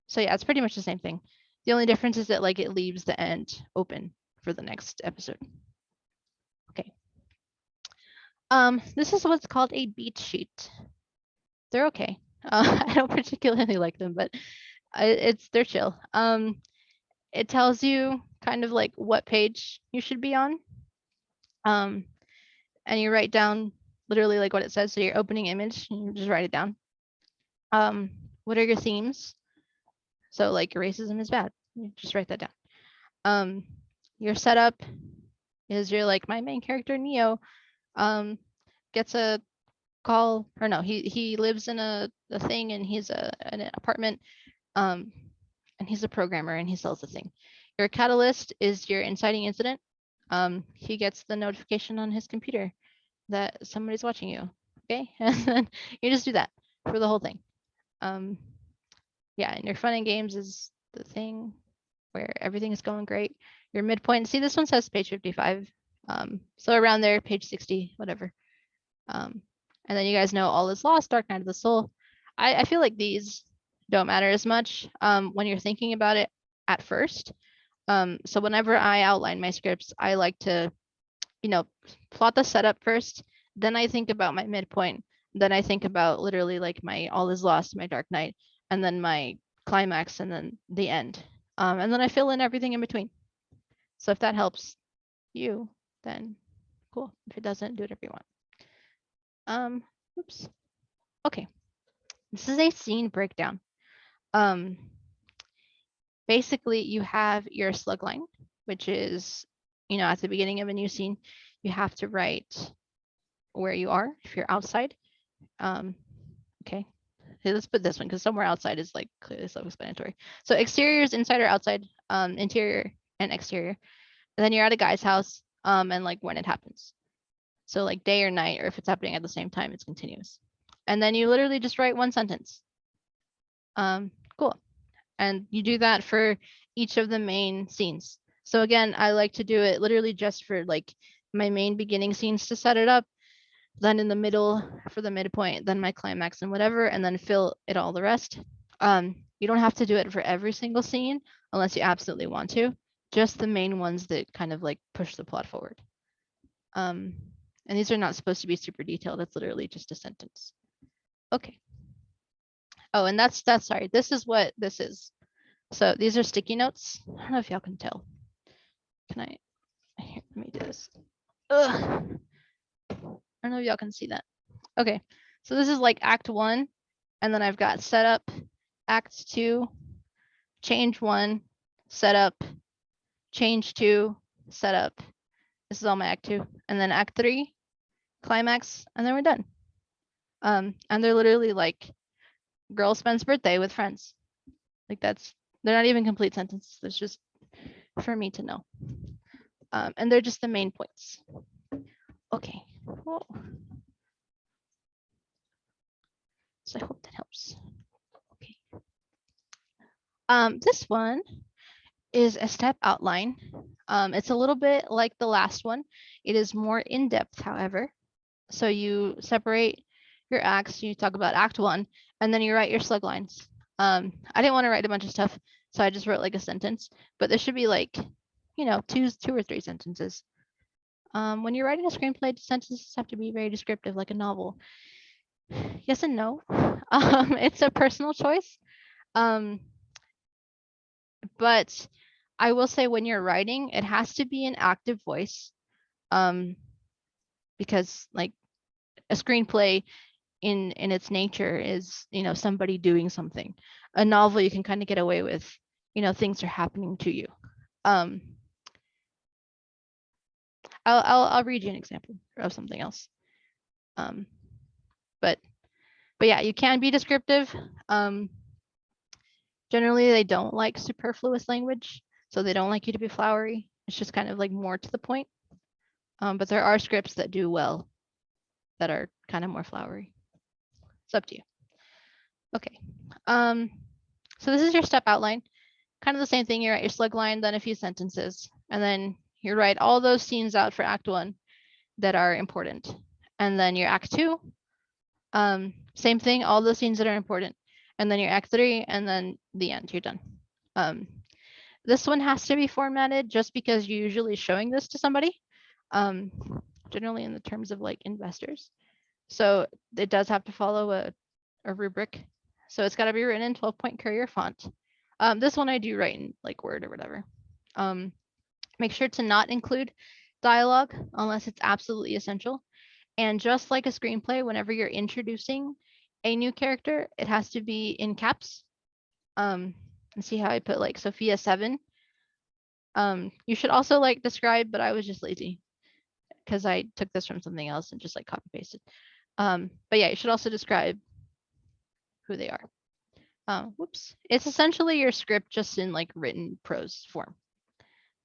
So yeah, it's pretty much the same thing. The only difference is that like it leaves the end open for the next episode. Okay. This is what's called a beat sheet. They're okay. I don't particularly like them, but they're chill. It tells you kind of like what page you should be on. And you write down literally like what it says. So your opening image, you just write it down. What are your themes? So like racism is bad. You just write that down. Your setup is you're like my main character Neo gets a call, or no, he lives in a thing, and he's an apartment, and he's a programmer and he sells the thing. Your catalyst is your inciting incident. He gets the notification on his computer that somebody's watching you. Okay, and then you just do that for the whole thing. Yeah, and your fun and games is the thing where everything is going great. Your midpoint, see this one says page 55. So around there, page 60, whatever. And then you guys know All is Lost, Dark Night of the Soul. I feel like these don't matter as much when you're thinking about it at first. So whenever I outline my scripts, I like to, plot the setup first. Then I think about my midpoint. Then I think about literally like my All is Lost, my Dark Night, and then my climax, and then the end. And then I fill in everything in between. So if that helps you, then cool. If it doesn't, do whatever you want. Oops. Okay. This is a scene breakdown. Basically you have your slug line, which is, at the beginning of a new scene, you have to write where you are if you're outside. Okay. Let's put this one because somewhere outside is like clearly self-explanatory. So exterior is inside or outside, interior and exterior. And then you're at a guy's house, and like when it happens. So like day or night, or if it's happening at the same time, it's continuous. And then you literally just write one sentence. Cool. And you do that for each of the main scenes. So again, I like to do it literally just for like my main beginning scenes to set it up, then in the middle for the midpoint, then my climax and whatever, and then fill it all the rest. You don't have to do it for every single scene unless you absolutely want to, just the main ones that kind of like push the plot forward. And these are not supposed to be super detailed. It's literally just a sentence. Okay. Oh, and that's sorry. This is what this is. So these are sticky notes. I don't know if y'all can tell. Can I? Here, let me do this. Ugh. I don't know if y'all can see that. Okay. So this is like act 1, and then I've got setup, act 2, change 1, setup, change 2, setup. This is all my act 2, and then act 3, climax, and then we're done. And they're literally like girl spends birthday with friends. Like they're not even complete sentences. It's just for me to know. And they're just the main points. Okay. Whoa. So I hope that helps. Okay. This one is a step outline. It's a little bit like the last one. It is more in depth, however. So you separate your acts, you talk about act 1, and then you write your slug lines. I didn't want to write a bunch of stuff, so I just wrote like a sentence, but this should be like, you know, two or three sentences. When you're writing a screenplay, sentences have to be very descriptive, like a novel. Yes and no. It's a personal choice. But I will say when you're writing, it has to be an active voice. Because like a screenplay in its nature is, you know, somebody doing something. A novel you can kind of get away with, you know, things are happening to you. I'll read you an example of something else. But yeah, you can be descriptive. Generally they don't like superfluous language, so they don't like you to be flowery. It's just kind of like more to the point. But there are scripts that do well that are kind of more flowery. It's up to you. Okay. So this is your step outline. Kind of the same thing. You write your slug line, then a few sentences, and then you write all those scenes out for act 1 that are important. And then your act 2, same thing, all those scenes that are important. And then your act 3, and then the end, you're done. This one has to be formatted just because you're usually showing this to somebody, generally in the terms of like investors. So it does have to follow a rubric. So it's got to be written in 12-point Courier font. This one I do write in like Word or whatever. Make sure to not include dialogue unless it's absolutely essential. And just like a screenplay, whenever you're introducing a new character, it has to be in caps. And see how I put like Sophia 7. You should also like describe, but I was just lazy because I took this from something else and just like copy pasted. But yeah, you should also describe who they are. Whoops. It's essentially your script just in like written prose form.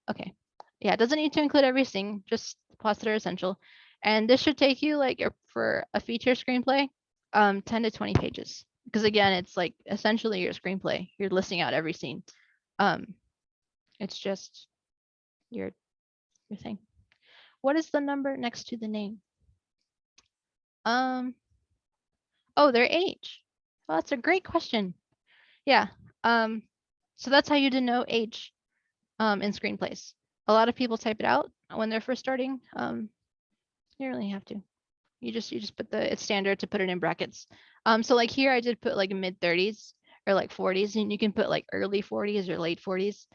Okay. Yeah, it doesn't need to include everything, just the plots that are essential. And this should take you like for a feature screenplay, 10 to 20 pages. Because again, it's like essentially your screenplay. You're listing out every scene. It's just your thing. What is the number next to the name? Oh, their age. Well, that's a great question. Yeah. So that's how you denote age in screenplays. A lot of people type it out when they're first starting. You don't really have to. You just put it's standard to put it in brackets. So like here I did put like mid 30s or like 40s, and you can put like early 40s or late 40s.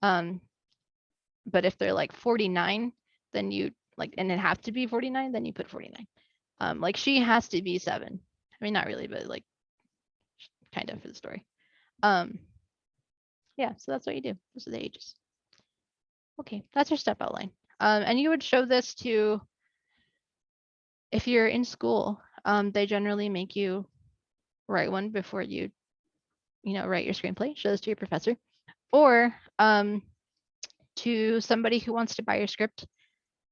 But if they're like 49, then you like, and it have to be 49, then you put 49. Like she has to be 7. I mean, not really, but like kind of for the story. Yeah, so that's what you do. Those are the ages. Okay, that's your step outline. And you would show this to, if you're in school, they generally make you write one before you write your screenplay. Show this to your professor, or to somebody who wants to buy your script.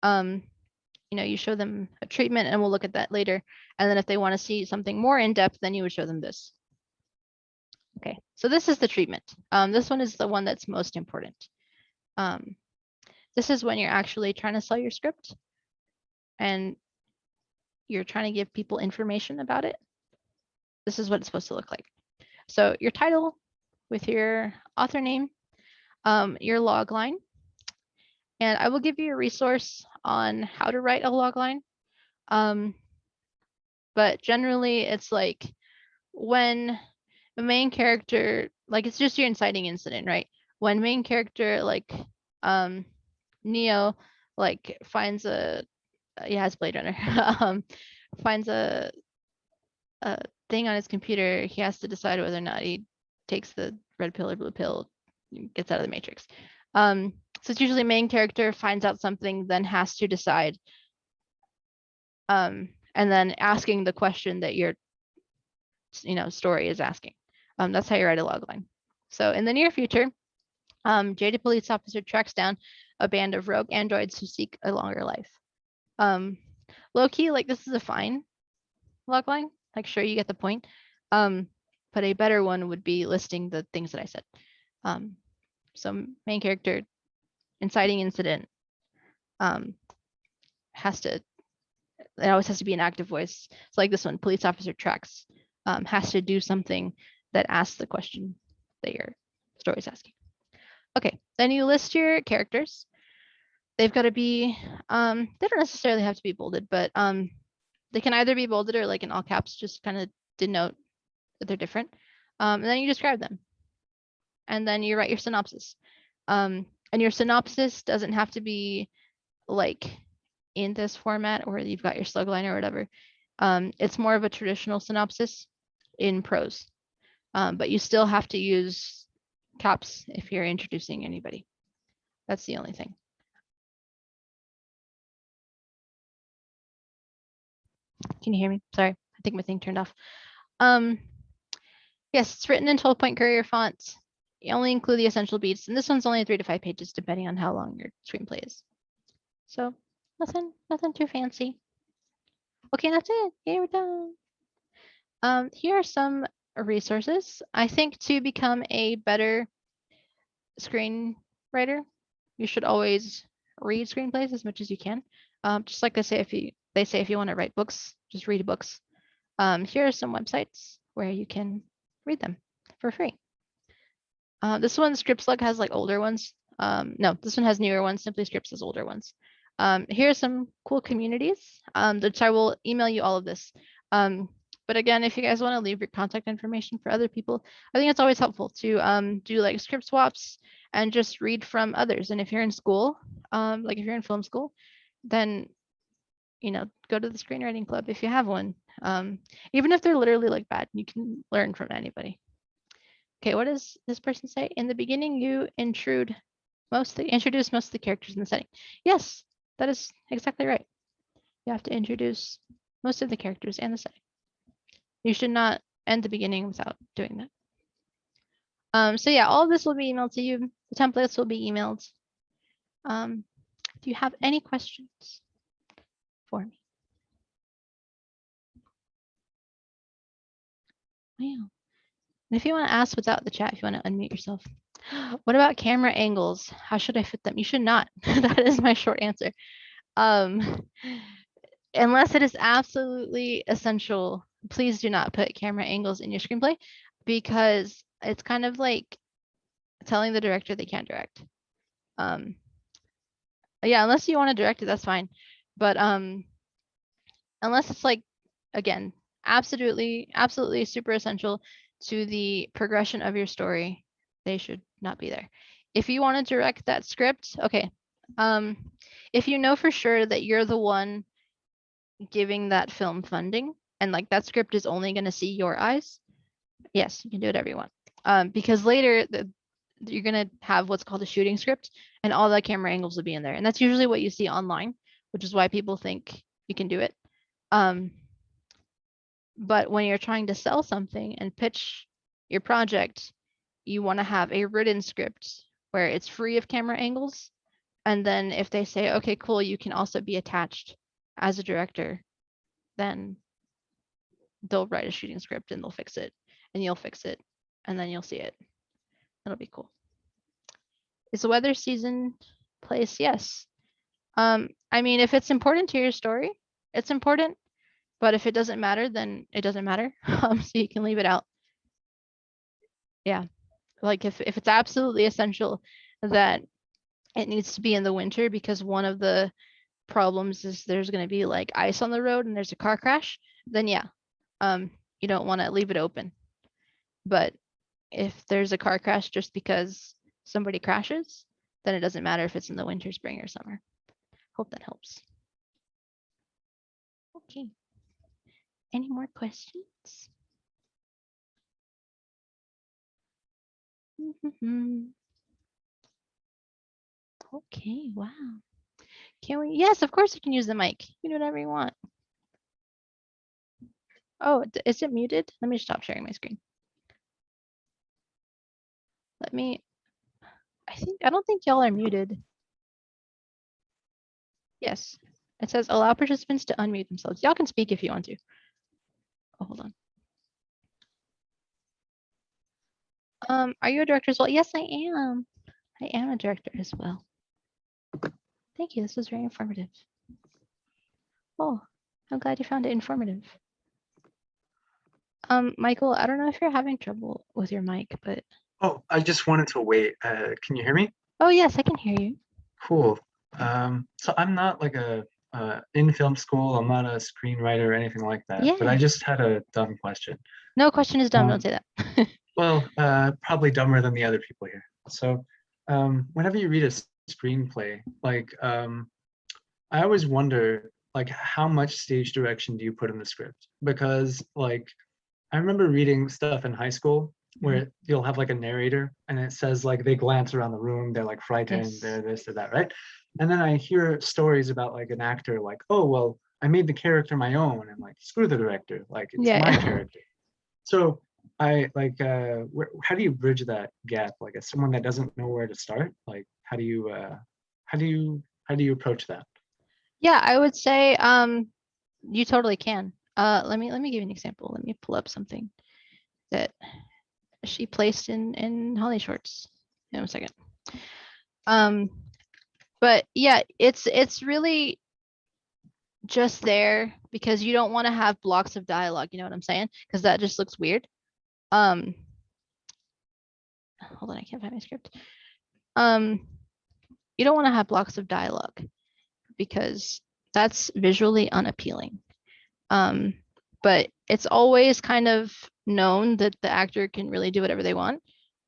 You show them a treatment, and we'll look at that later. And then if they want to see something more in depth, then you would show them this. Okay, so this is the treatment. This one is the one that's most important. This is when you're actually trying to sell your script and you're trying to give people information about it. This is what it's supposed to look like. So your title with your author name, your log line, and I will give you a resource on how to write a log line. But generally it's like when the main character, like it's just your inciting incident, right? When main character like Neo like finds it's Blade Runner, finds a thing on his computer, he has to decide whether or not he takes the red pill or blue pill, gets out of the matrix. So it's usually main character finds out something, then has to decide, and then asking the question that your story is asking. That's how you write a log line. So in the near future, jaded police officer tracks down a band of rogue androids who seek a longer life. Low key, like this is a fine logline. Like sure, you get the point. But a better one would be listing the things that I said. Some main character inciting incident has to, it always has to be an active voice. It's like this one, police officer tracks, has to do something that asks the question that your story is asking. Okay, then you list your characters. They've got to be, they don't necessarily have to be bolded, but they can either be bolded or like in all caps, just kind of denote that they're different. And then you describe them. And then you write your synopsis. And your synopsis doesn't have to be like in this format or you've got your slugline or whatever. It's more of a traditional synopsis in prose. But you still have to use caps if you're introducing anybody. That's the only thing. Can you hear me? Sorry, I think my thing turned off. Yes, it's written in 12-point Courier font. You only include the essential beats, and this one's only 3 to 5 pages, depending on how long your screenplay is. So nothing too fancy. Okay, that's it. Okay, we're done. Here are some resources. I think to become a better screenwriter, you should always read screenplays as much as you can. Just like they say, if you want to write books, just read books. Here are some websites where you can read them for free. This one, ScriptSlug, has like older ones. No, this one has newer ones. Simply Scripts has older ones. Here are some cool communities. Which I will email you all of this. But again, if you guys want to leave your contact information for other people, I think it's always helpful to do like script swaps and just read from others. And if you're in school, like if you're in film school, then go to the screenwriting club if you have one. Even if they're literally like bad, you can learn from anybody. Okay, what does this person say? In the beginning, you introduce most of the characters in the setting. Yes, that is exactly right. You have to introduce most of the characters and the setting. You should not end the beginning without doing that. So yeah, all of this will be emailed to you. The templates will be emailed. Do you have any questions for me? Wow. And if you want to ask without the chat, if you want to unmute yourself. What about camera angles? How should I fit them? You should not. That is my short answer. Unless it is absolutely essential, please do not put camera angles in your screenplay because it's kind of like telling the director they can't direct. Yeah, unless you want to direct it, that's fine. But unless it's like, again, absolutely super essential to the progression of your story, they should not be there. If you want to direct that script, okay. If you know for sure that you're the one giving that film funding and like that script is only going to see your eyes, yes, you can do whatever you want. Because later you're going to have what's called a shooting script and all the camera angles will be in there. And that's usually what you see online, which is why people think you can do it. But when you're trying to sell something and pitch your project, you want to have a written script where it's free of camera angles. And then if they say, okay, cool, you can also be attached as a director, then they'll write a shooting script and they'll fix it and you'll fix it and then you'll see it. That'll be cool. Is the weather season place? Yes. I mean, if it's important to your story, it's important. But if it doesn't matter, then it doesn't matter. So you can leave it out. Yeah. Like if it's absolutely essential that it needs to be in the winter because one of the problems is there's going to be like ice on the road and there's a car crash, then yeah, you don't want to leave it open. But if there's a car crash just because somebody crashes, then it doesn't matter if it's in the winter, spring, or summer. Hope that helps. Okay. Any more questions? Okay, wow. Can we? Yes, of course you can use the mic. You can do whatever you want. Oh, is it muted? Let me stop sharing my screen. I don't think y'all are muted. Yes. It says allow participants to unmute themselves. Y'all can speak if you want to. Oh, hold on. Are you a director as well? Yes, I am. I am a director as well. Thank you. This was very informative. Oh, I'm glad you found it informative. Michael, I don't know if you're having trouble with your mic, but Oh, I just wanted to wait. Can you hear me? oh yes, I can hear you. Cool. So I'm not like in film school. I'm not a screenwriter or anything like that. But I Yeah. just had a dumb question. No question is dumb. Don't Um, say that. well, probably dumber than the other people here. So, whenever you read a screenplay, like I always wonder, like, how much stage direction do you put in the script? Because, like, I remember reading stuff in high school where you'll have like a narrator and it says like they glance around the room, they're like frightened, Yes. they're this or that, right? And then I hear stories about like an actor like, oh, well, I made the character my own and like screw the director, like it's my Yeah. character. So I like, how do you bridge that gap? Like as someone that doesn't know where to start, like how do you, how do you approach that? Yeah, I would say you totally can. Let me give you an example. Let me pull up something that she placed in Holly Shorts. In a second. But yeah, it's really just there because you don't want to have blocks of dialogue, you know what I'm saying? Because that just looks weird. Um, hold on, I can't find my script. You don't want to have blocks of dialogue because that's visually unappealing. Um, but it's always kind of known that the actor can really do whatever they want.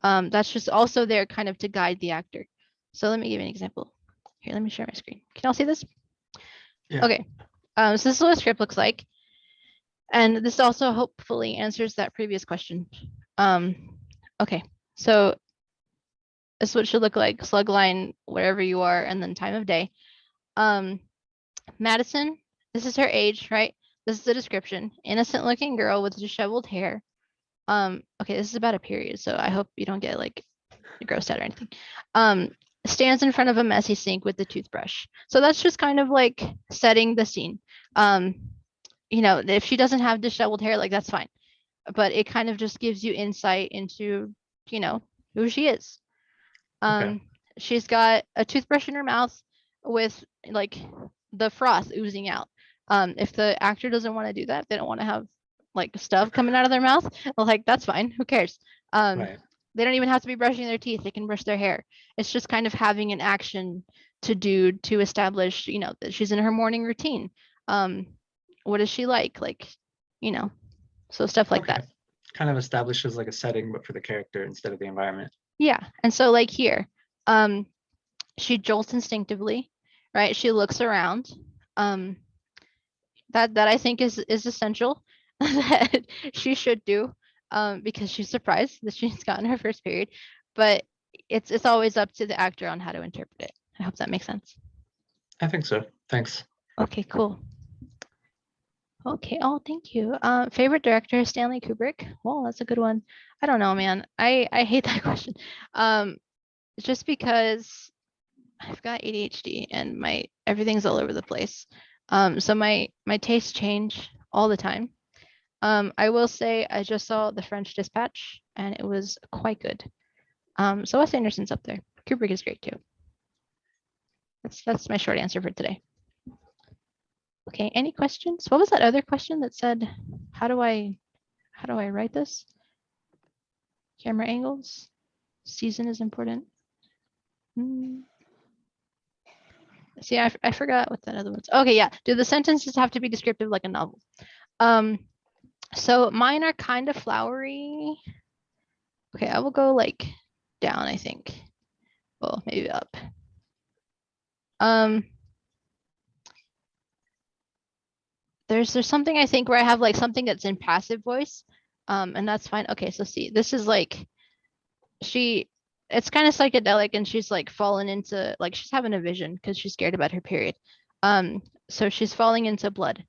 That's just also there kind of to guide the actor. So let me give you an example. Here, let me share my screen. Can y'all see this? Yeah. Okay. So this is what a script looks like. And this also hopefully answers that previous question. Okay, so this is what it should look like. Slug line, wherever you are, and then time of day. Madison, this is her age, right? This is the description. Innocent looking girl with disheveled hair. Okay, this is about a period, so I hope you don't get like grossed out or anything. Stands in front of a messy sink with the toothbrush. So that's just kind of like setting the scene. You know, if she doesn't have disheveled hair, like that's fine. But it kind of just gives you insight into, you know, who she is. Okay. She's got a toothbrush in her mouth with like the froth oozing out. If the actor doesn't want to do that, they don't want to have like stuff coming out of their mouth, like that's fine. Who cares? Right. They don't even have to be brushing their teeth. They can brush their hair. It's just kind of having an action to do to establish, you know, that she's in her morning routine. What is she like? Like, you know, so stuff like Okay. that. Kind of establishes like a setting, but for the character instead of the environment. Yeah. And so like here, um, she jolts instinctively, right? She looks around. Um, that I think is essential that she should do because she's surprised that she's gotten her first period. But it's always up to the actor on how to interpret it. I hope that makes sense. I think so. Thanks. Okay, cool. Okay, oh, thank you. Favorite director, Stanley Kubrick. Well, that's a good one. I don't know, man. I hate that question. Just because I've got ADHD and my everything's all over the place. So my tastes change all the time. I will say I just saw The French Dispatch and it was quite good. So Wes Anderson's up there. Kubrick is great too. That's my short answer for today. Okay, any questions? What was that other question that said, how do I write this? Camera angles, season is important. See, I forgot what that other one's. Okay, yeah. Do the sentences have to be descriptive like a novel? So mine are kind of flowery. Okay, I will go like down, I think. Well, maybe up. There's something I think where I have like something that's in passive voice. And that's fine. Okay, so see, this is like it's kind of psychedelic and she's like fallen into like she's having a vision because she's scared about her period. So she's falling into blood.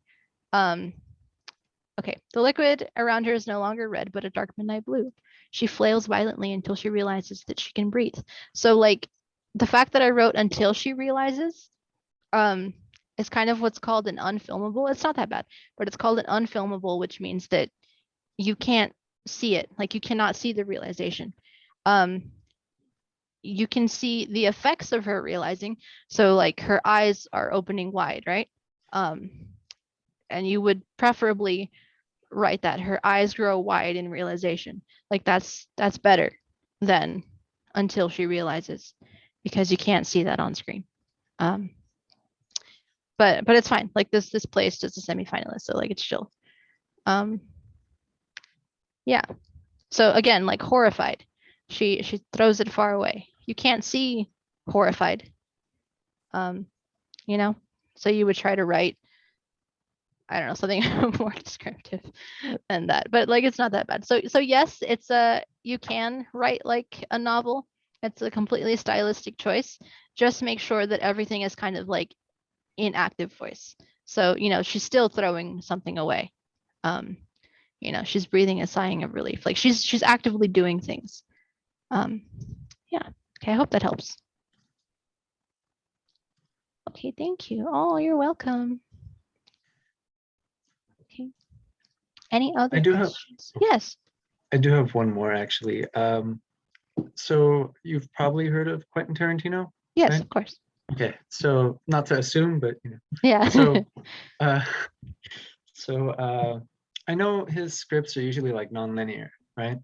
Okay, the liquid around her is no longer red, but a dark midnight blue. She flails violently until she realizes that she can breathe. So like the fact that I wrote until she realizes, is kind of what's called an unfilmable. It's not that bad, but it's called an unfilmable, which means that you can't see it. Like you cannot see the realization. You can see the effects of her realizing. So like her eyes are opening wide, right? And you would preferably write that her eyes grow wide in realization. Like that's better than until she realizes, because you can't see that on screen. But it's fine. Like this play is just a semifinalist, so like it's chill. Yeah. So again, like horrified, she throws it far away. You can't see horrified. You know, so you would try to write, I don't know, something more descriptive than that, but like it's not that bad. So yes, it's you can write like a novel. It's a completely stylistic choice. Just make sure that everything is kind of like in active voice. So, you know, she's still throwing something away. You know, she's breathing and sighing of relief. Like she's actively doing things. Yeah. Okay, I hope that helps. Okay, thank you. Oh, you're welcome. Okay. Any other questions? Yes. I do have one more actually. So you've probably heard of Quentin Tarantino? Yes, right? of course. Okay, so not to assume, but you know. Yeah. So I know his scripts are usually like non-linear, right?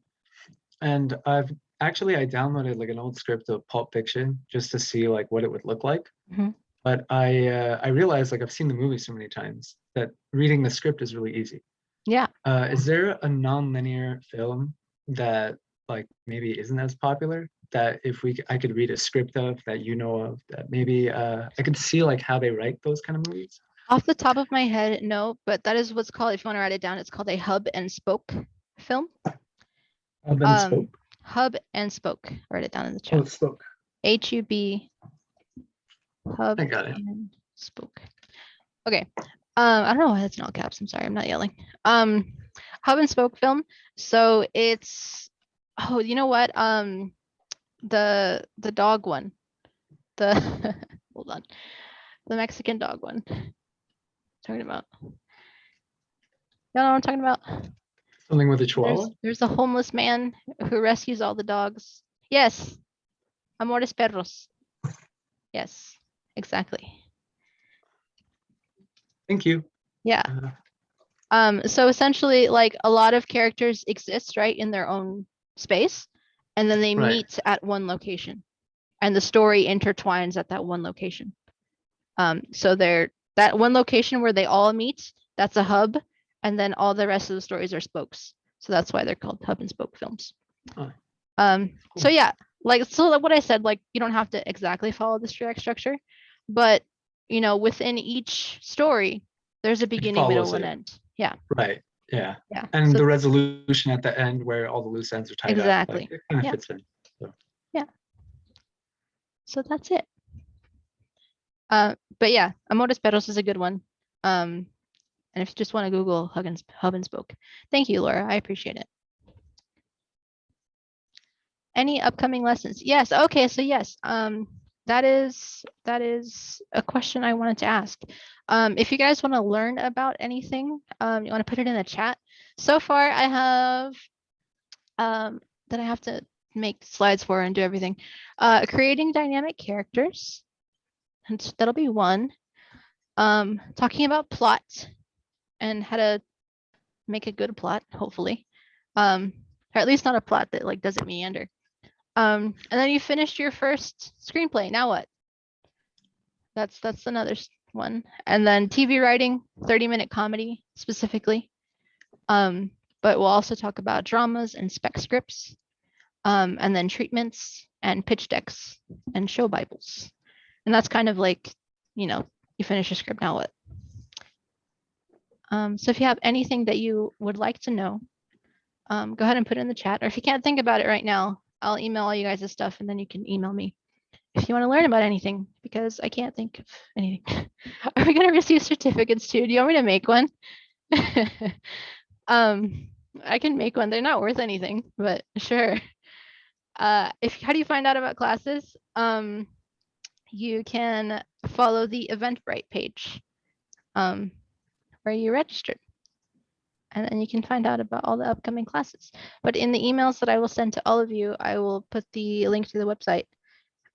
And I downloaded like an old script of Pulp Fiction just to see like what it would look like. Mhm. But I realized, like, I've seen the movie so many times that reading the script is really easy. Yeah. Is there a non-linear film that like maybe isn't as popular that I could read a script of that you know of, that maybe I could see like how they write those kind of movies? Off the top of my head, no, but that is what's called, if you want to write it down, it's called a hub and spoke film. Hub and Spoke. Hub and spoke. Write it down in the chat. Oh, Spoke. HUB. Hub I got it. and spoke. Okay. I don't know why that's in all caps. I'm sorry, I'm not yelling. Hub and spoke film. So it's, oh, you know what? The dog one. The hold on. The Mexican dog one. Talking about. Y'all know what I'm talking about? Something with a chihuahua? There's a homeless man who rescues all the dogs. Yes. Amores perros. Yes, exactly. Thank you. Yeah. So essentially, like a lot of characters exist, right, in their own space, and then they Right. meet at one location, and the story intertwines at that one location. So that one location where they all meet, that's a hub, and then all the rest of the stories are spokes. So that's why they're called hub and spoke films. Oh, So yeah, like so what I said, like you don't have to exactly follow this direct structure, but you know, within each story, there's a beginning, middle, follows and it. end. Yeah. Right. Yeah. Yeah. And So the resolution at the end where all the loose ends are tied exactly. up. Like, it kind of Yeah. fits in. So. Yeah. So that's it. But yeah, Amores Perros is a good one. And if you just want to Google hub and spoke. Thank you, Laura. I appreciate it. Any upcoming lessons? Yes. Okay. So yes, that is a question I wanted to ask. If you guys want to learn about anything, you want to put it in the chat. So far, I have that I have to make slides for and do everything. Creating dynamic characters, and that'll be one. Talking about plot and how to make a good plot, hopefully, or at least not a plot that like doesn't meander. And then you finished your first screenplay. Now what? That's another one. And then TV writing, 30-minute comedy specifically. But we'll also talk about dramas and spec scripts, and then treatments and pitch decks and show Bibles. And that's kind of like, you know, you finish your script, now what? So if you have anything that you would like to know, go ahead and put it in the chat. Or if you can't think about it right now, I'll email all you guys this stuff and then you can email me if you want to learn about anything, because I can't think of anything. Are we going to receive certificates too? Do you want me to make one? I can make one. They're not worth anything, but sure. How do you find out about classes? You can follow the Eventbrite page. where you registered. And then you can find out about all the upcoming classes. But in the emails that I will send to all of you, I will put the link to the website.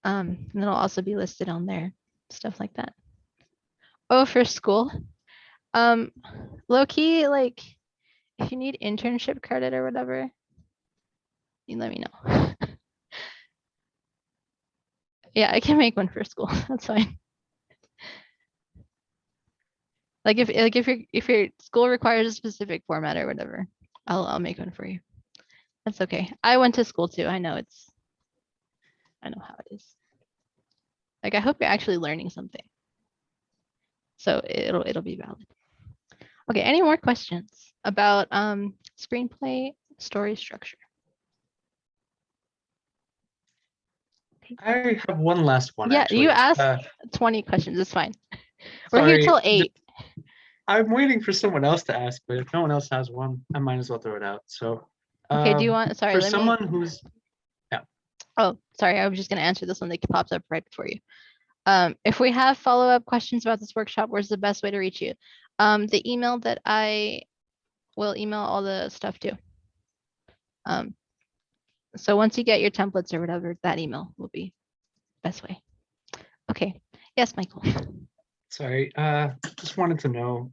And it'll also be listed on there, stuff like that. Oh, for school. Low key, like if you need internship credit or whatever, you let me know. Yeah, I can make one for school. That's fine. Like if your school requires a specific format or whatever, I'll make one for you. That's okay. I went to school too. I know how it is. Like I hope you're actually learning something. So it'll be valid. Okay, any more questions about screenplay story structure? I have one last one Yeah, actually. you asked 20 questions. It's fine. We're Sorry, here till 8. I'm waiting for someone else to ask, but if no one else has one, I might as well throw it out. So, Okay, do you want, sorry, for let me, someone who's oh, sorry, I was just gonna answer this one that pops up right before you. If we have follow-up questions about this workshop, where's the best way to reach you? The email that I will email all the stuff to. So once you get your templates or whatever, that email will be best way. Okay. Yes, Michael. sorry, just wanted to know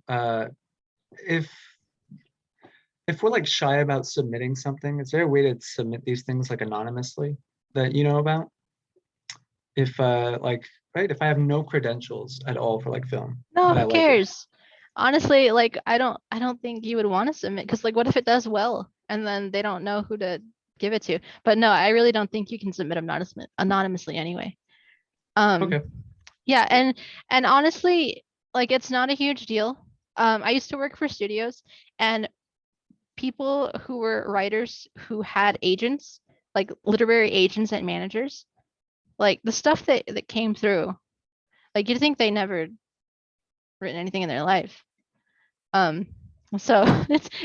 if we're like shy about submitting something, is there a way to submit these things like anonymously that you know about? If like right, if I have no credentials at all for like film, No, but I who like it. cares? Honestly, like I don't think you would want to submit because like what if it does well and then they don't know who to give it to? But no, I really don't think you can submit anonymously anyway. Okay. Yeah, and honestly, like it's not a huge deal. I used to work for studios and people who were writers who had agents, like literary agents and managers, like the stuff that came through, like you'd think they never written anything in their life. Um, so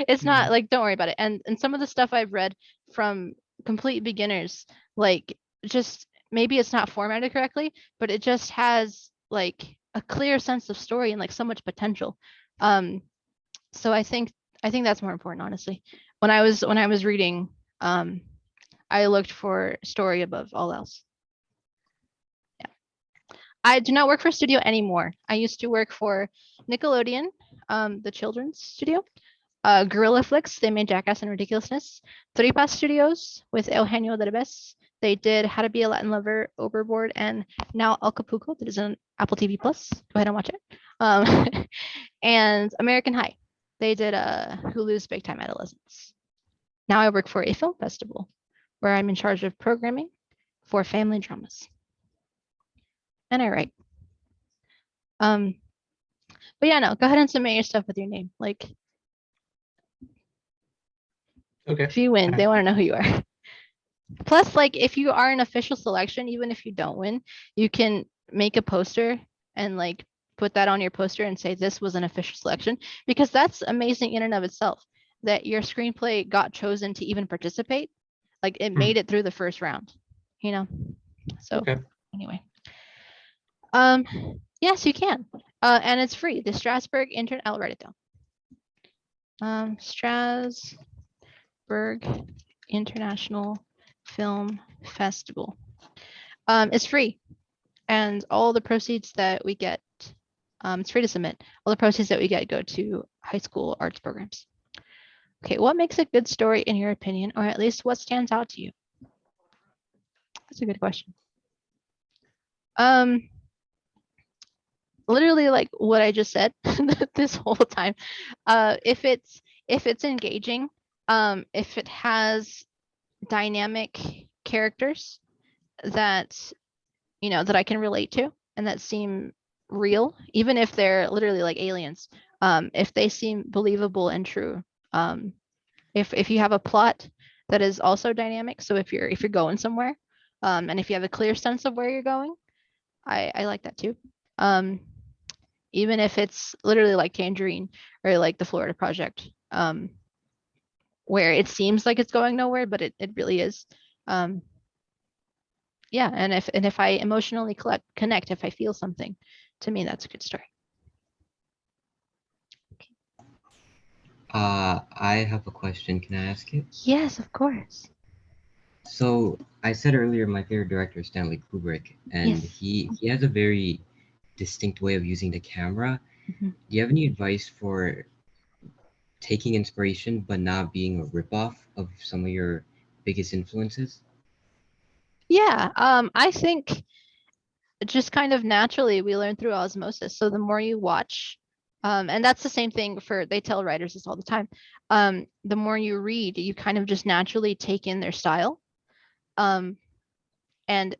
it's not like don't worry about it. And some of the stuff I've read from complete beginners, like just maybe it's not formatted correctly, but it just has like a clear sense of story and like so much potential. So I think that's more important, honestly. When I was reading, I looked for story above all else. Yeah. I do not work for a studio anymore. I used to work for Nickelodeon, the children's studio. Guerrilla Flicks, they made Jackass and Ridiculousness. Tripas Studios with Eugenio Derbez. They did How to Be a Latin Lover, Overboard, and now Acapulco, that is on Apple TV Plus. Go ahead and watch it. And American High. They did Hulu's Big Time Adolescence. Now I work for a film festival where I'm in charge of programming for family dramas. And I write. But yeah, no, go ahead and submit your stuff with your name. Like Okay. if you win, they want to know who you are. Plus, like if you are an official selection, even if you don't win, you can make a poster and like put that on your poster and say this was an official selection, because that's amazing in and of itself that your screenplay got chosen to even participate. Like it made it through the first round, you know? So Okay. anyway. Yes, you can. And it's free. The Strasbourg Internet, I'll write it down. Strasbourg International Film Festival. It's free. And all the proceeds that we get, it's free to submit. All the proceeds that we get go to high school arts programs. Okay, what makes a good story in your opinion, or at least what stands out to you? That's a good question. Literally like what I just said this whole time. If it's engaging, if it has dynamic characters that that I can relate to and that seem real, even if they're literally like aliens, if they seem believable and true, if you have a plot that is also dynamic, so if you're going somewhere, and if you have a clear sense of where you're going, I like that too. Even if it's literally like Tangerine or like the Florida Project, where it seems like it's going nowhere, but it really is. Yeah, and if I emotionally connect, if I feel something, to me that's a good story. I have a question. Can I ask it? Yes, of course. So I said earlier my favorite director is Stanley Kubrick, and Yes. he has a very distinct way of using the camera. Mhm. Do you have any advice for taking inspiration but not being a ripoff of some of your biggest influences? Yeah, I think just kind of naturally we learn through osmosis. So the more you watch, and that's the same thing for they tell writers this all the time. The more you read, you kind of just naturally take in their style. Um, and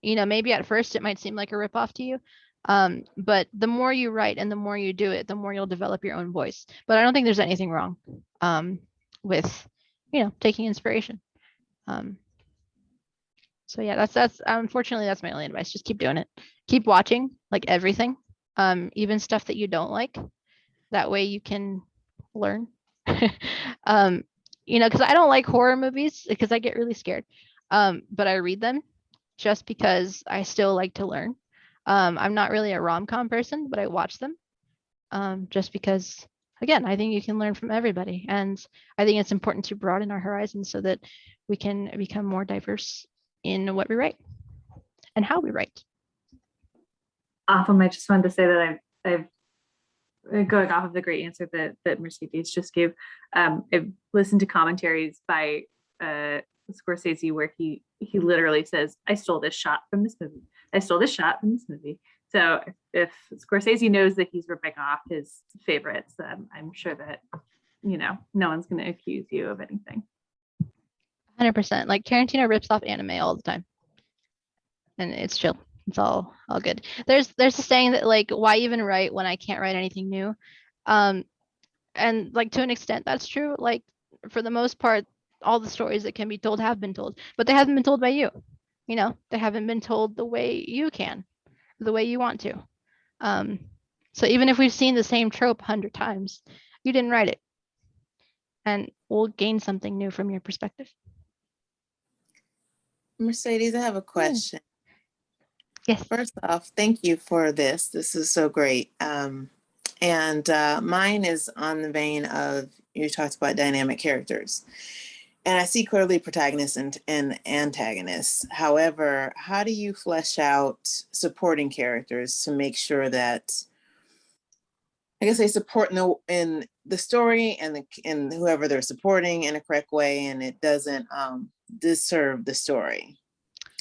maybe at first it might seem like a ripoff to you. But the more you write and the more you do it, the more you'll develop your own voice. But I don't think there's anything wrong with taking inspiration. Um, So yeah, that's unfortunately that's my only advice. Just keep doing it. Keep watching like everything. Even stuff that you don't like. That way you can learn. um, because I don't like horror movies because I get really scared. But I read them just because I still like to learn. I'm not really a rom-com person, but I watch them just because again, I think you can learn from everybody. And I think it's important to broaden our horizons so that we can become more diverse in what we write and how we write. Awesome. I just wanted to say that I've going off of the great answer that Mercedes just gave. I've listened to commentaries by Scorsese where he literally says, "I stole this shot from this movie. I stole this shot from this movie." So if Scorsese knows that he's ripping off his favorites, I'm sure that no one's going to accuse you of anything. 100%. Like Tarantino rips off anime all the time, and it's chill. It's all good. There's a saying that like, why even write when I can't write anything new? Um, and like to an extent, that's true. Like for the most part, all the stories that can be told have been told, but they haven't been told by you. They haven't been told the way you can, the way you want to. Um, so even if we've seen the same trope 100 times, you didn't write it, and we'll gain something new from your perspective. Mercedes, I have a question. Yes. First off, thank you for this. This is so great. And mine is on the vein of you talked about dynamic characters. And I see clearly protagonists and antagonists. However, how do you flesh out supporting characters to make sure that, I guess, they support in the story and whoever they're supporting in a correct way, and it doesn't disserve the story?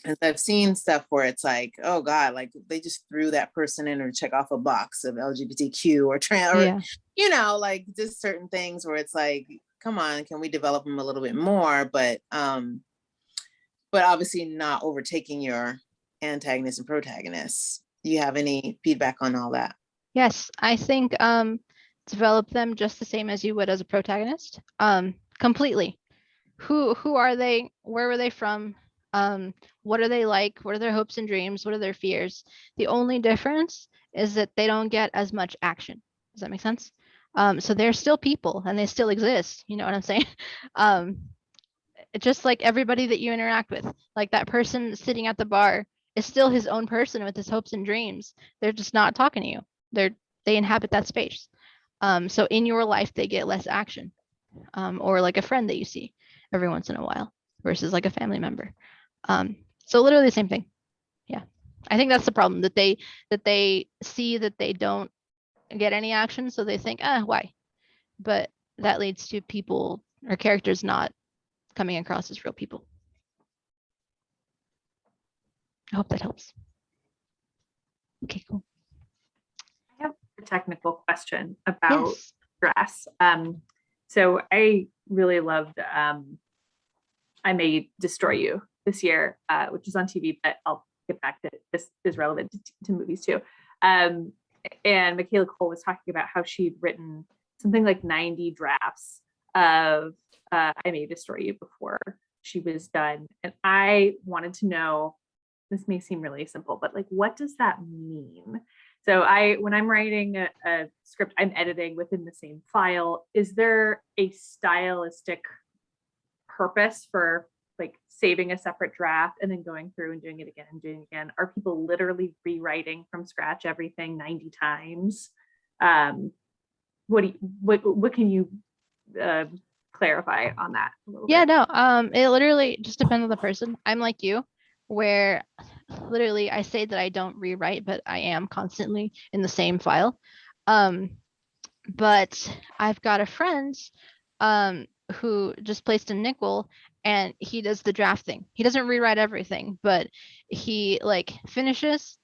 And I've seen stuff where it's like, oh God, like they just threw that person in or check off a box of LGBTQ or trans, or, Yeah. Like just certain things where it's like, come on, can we develop them a little bit more? But obviously not overtaking your antagonists and protagonists. Do you have any feedback on all that? Yes, I think develop them just the same as you would as a protagonist. Completely. Who are they? Where were they from? What are they like? What are their hopes and dreams? What are their fears? The only difference is that they don't get as much action. Does that make sense? So they're still people and they still exist. You know what I'm saying? Um, just like everybody that you interact with, like that person sitting at the bar is still his own person with his hopes and dreams. They're just not talking to you. They inhabit that space. So in your life, they get less action, or like a friend that you see every once in a while versus like a family member. So literally the same thing. Yeah, I think that's the problem that they see that they don't get any action, so they think, why? But that leads to people or characters not coming across as real people. I hope that helps. Okay, cool. I have a technical question about Yes. dress. So I really loved I May Destroy You this year, which is on TV, but I'll get back to this is relevant to movies too. And Michaela Cole was talking about how she'd written something like 90 drafts of I May Destroy You before she was done. And I wanted to know, this may seem really simple, but like, what does that mean? So when I'm writing a script, I'm editing within the same file. Is there a stylistic purpose for like saving a separate draft and then going through and doing it again and doing it again? Are people literally rewriting from scratch everything 90 times? What can you clarify on that a little Yeah, bit. no, it literally just depends on the person. I'm like you, where literally I say that I don't rewrite, but I am constantly in the same file. But I've got a friend who just placed a nickel and he does the drafting. He doesn't rewrite everything, but he like finishes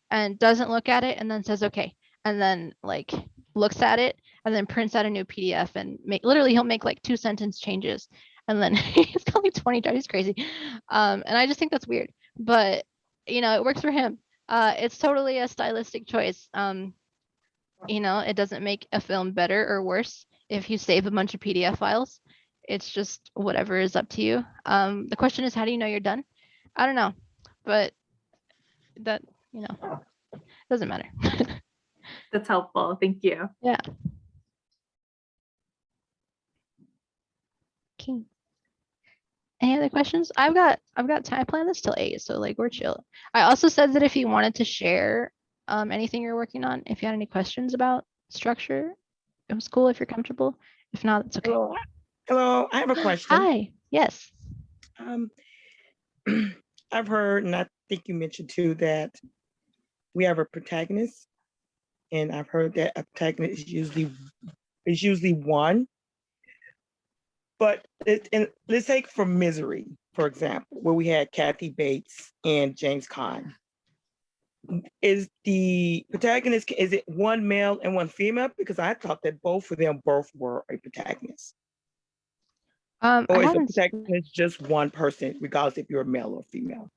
and doesn't look at it and then says okay, and then like looks at it and then prints out a new PDF and he'll make like 2 sentence changes and then he's got like 20 drafts. He's crazy. And I just think that's weird, but it works for him. It's totally a stylistic choice. It doesn't make a film better or worse if you save a bunch of PDF files. It's just whatever is up to you. The question is, how do you know you're done? I don't know, but that doesn't matter. That's helpful. Thank you. Yeah. Okay. Any other questions? I've got time. I planned this till 8, so like we're chill. I also said that if you wanted to share anything you're working on, if you had any questions about structure, it was cool if you're comfortable. If not, it's okay. Hello. Hello, I have a question. Hi. Yes. Um, I've heard, and I think you mentioned too, that we have a protagonist, and I've heard that a protagonist is usually one. But let's take from Misery, for example, where we had Kathy Bates and James Caan. Is the protagonist, is it one male and one female? Because I thought that both of them were a protagonist. I Or is the haven't protagonist just one person, regardless if you're a male or female?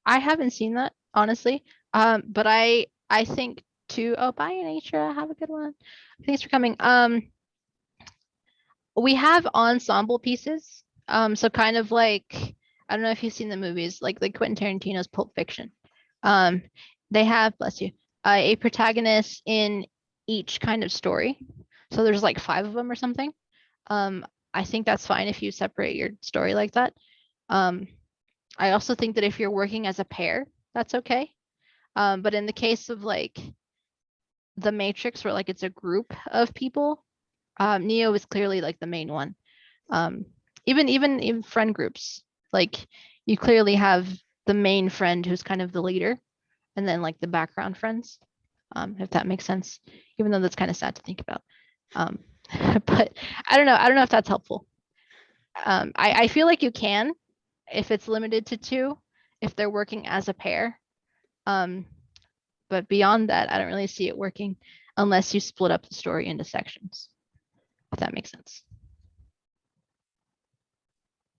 I haven't seen that, honestly. But I think too. Oh, bye, Nature. Have a good one. Thanks for coming. We have ensemble pieces. So kind of like, I don't know if you've seen the movies, like Quentin Tarantino's Pulp Fiction. They have, bless you, a protagonist in each kind of story. So there's like 5 of them or something. I think that's fine if you separate your story like that. I also think that if you're working as a pair, that's okay. But in the case of like the Matrix, where like it's a group of people, Neo is clearly like the main one. Even in friend groups, like you clearly have the main friend who's kind of the leader, and then like the background friends, if that makes sense. Even though that's kind of sad to think about. But I don't know if that's helpful. I feel like you can, if it's limited to 2, if they're working as a pair. But beyond that, I don't really see it working unless you split up the story into sections, if that makes sense.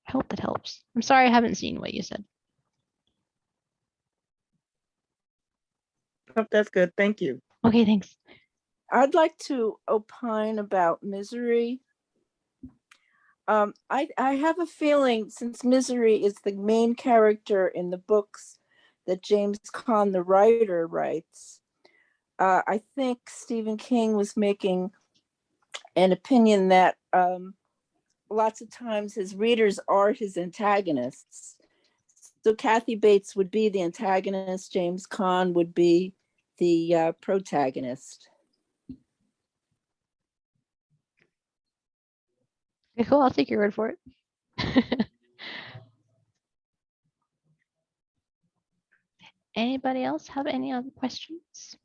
I hope that helps. I'm sorry I haven't seen what you said. Oh, that's good. Thank you. Okay, thanks. I'd like to opine about Misery. I have a feeling, since Misery is the main character in the books that James Caan, the writer, writes, I think Stephen King was making an opinion that lots of times his readers are his antagonists. So Kathy Bates would be the antagonist, James Caan would be the protagonist. Okay, cool. I'll take your word for it. Anybody else have any other questions?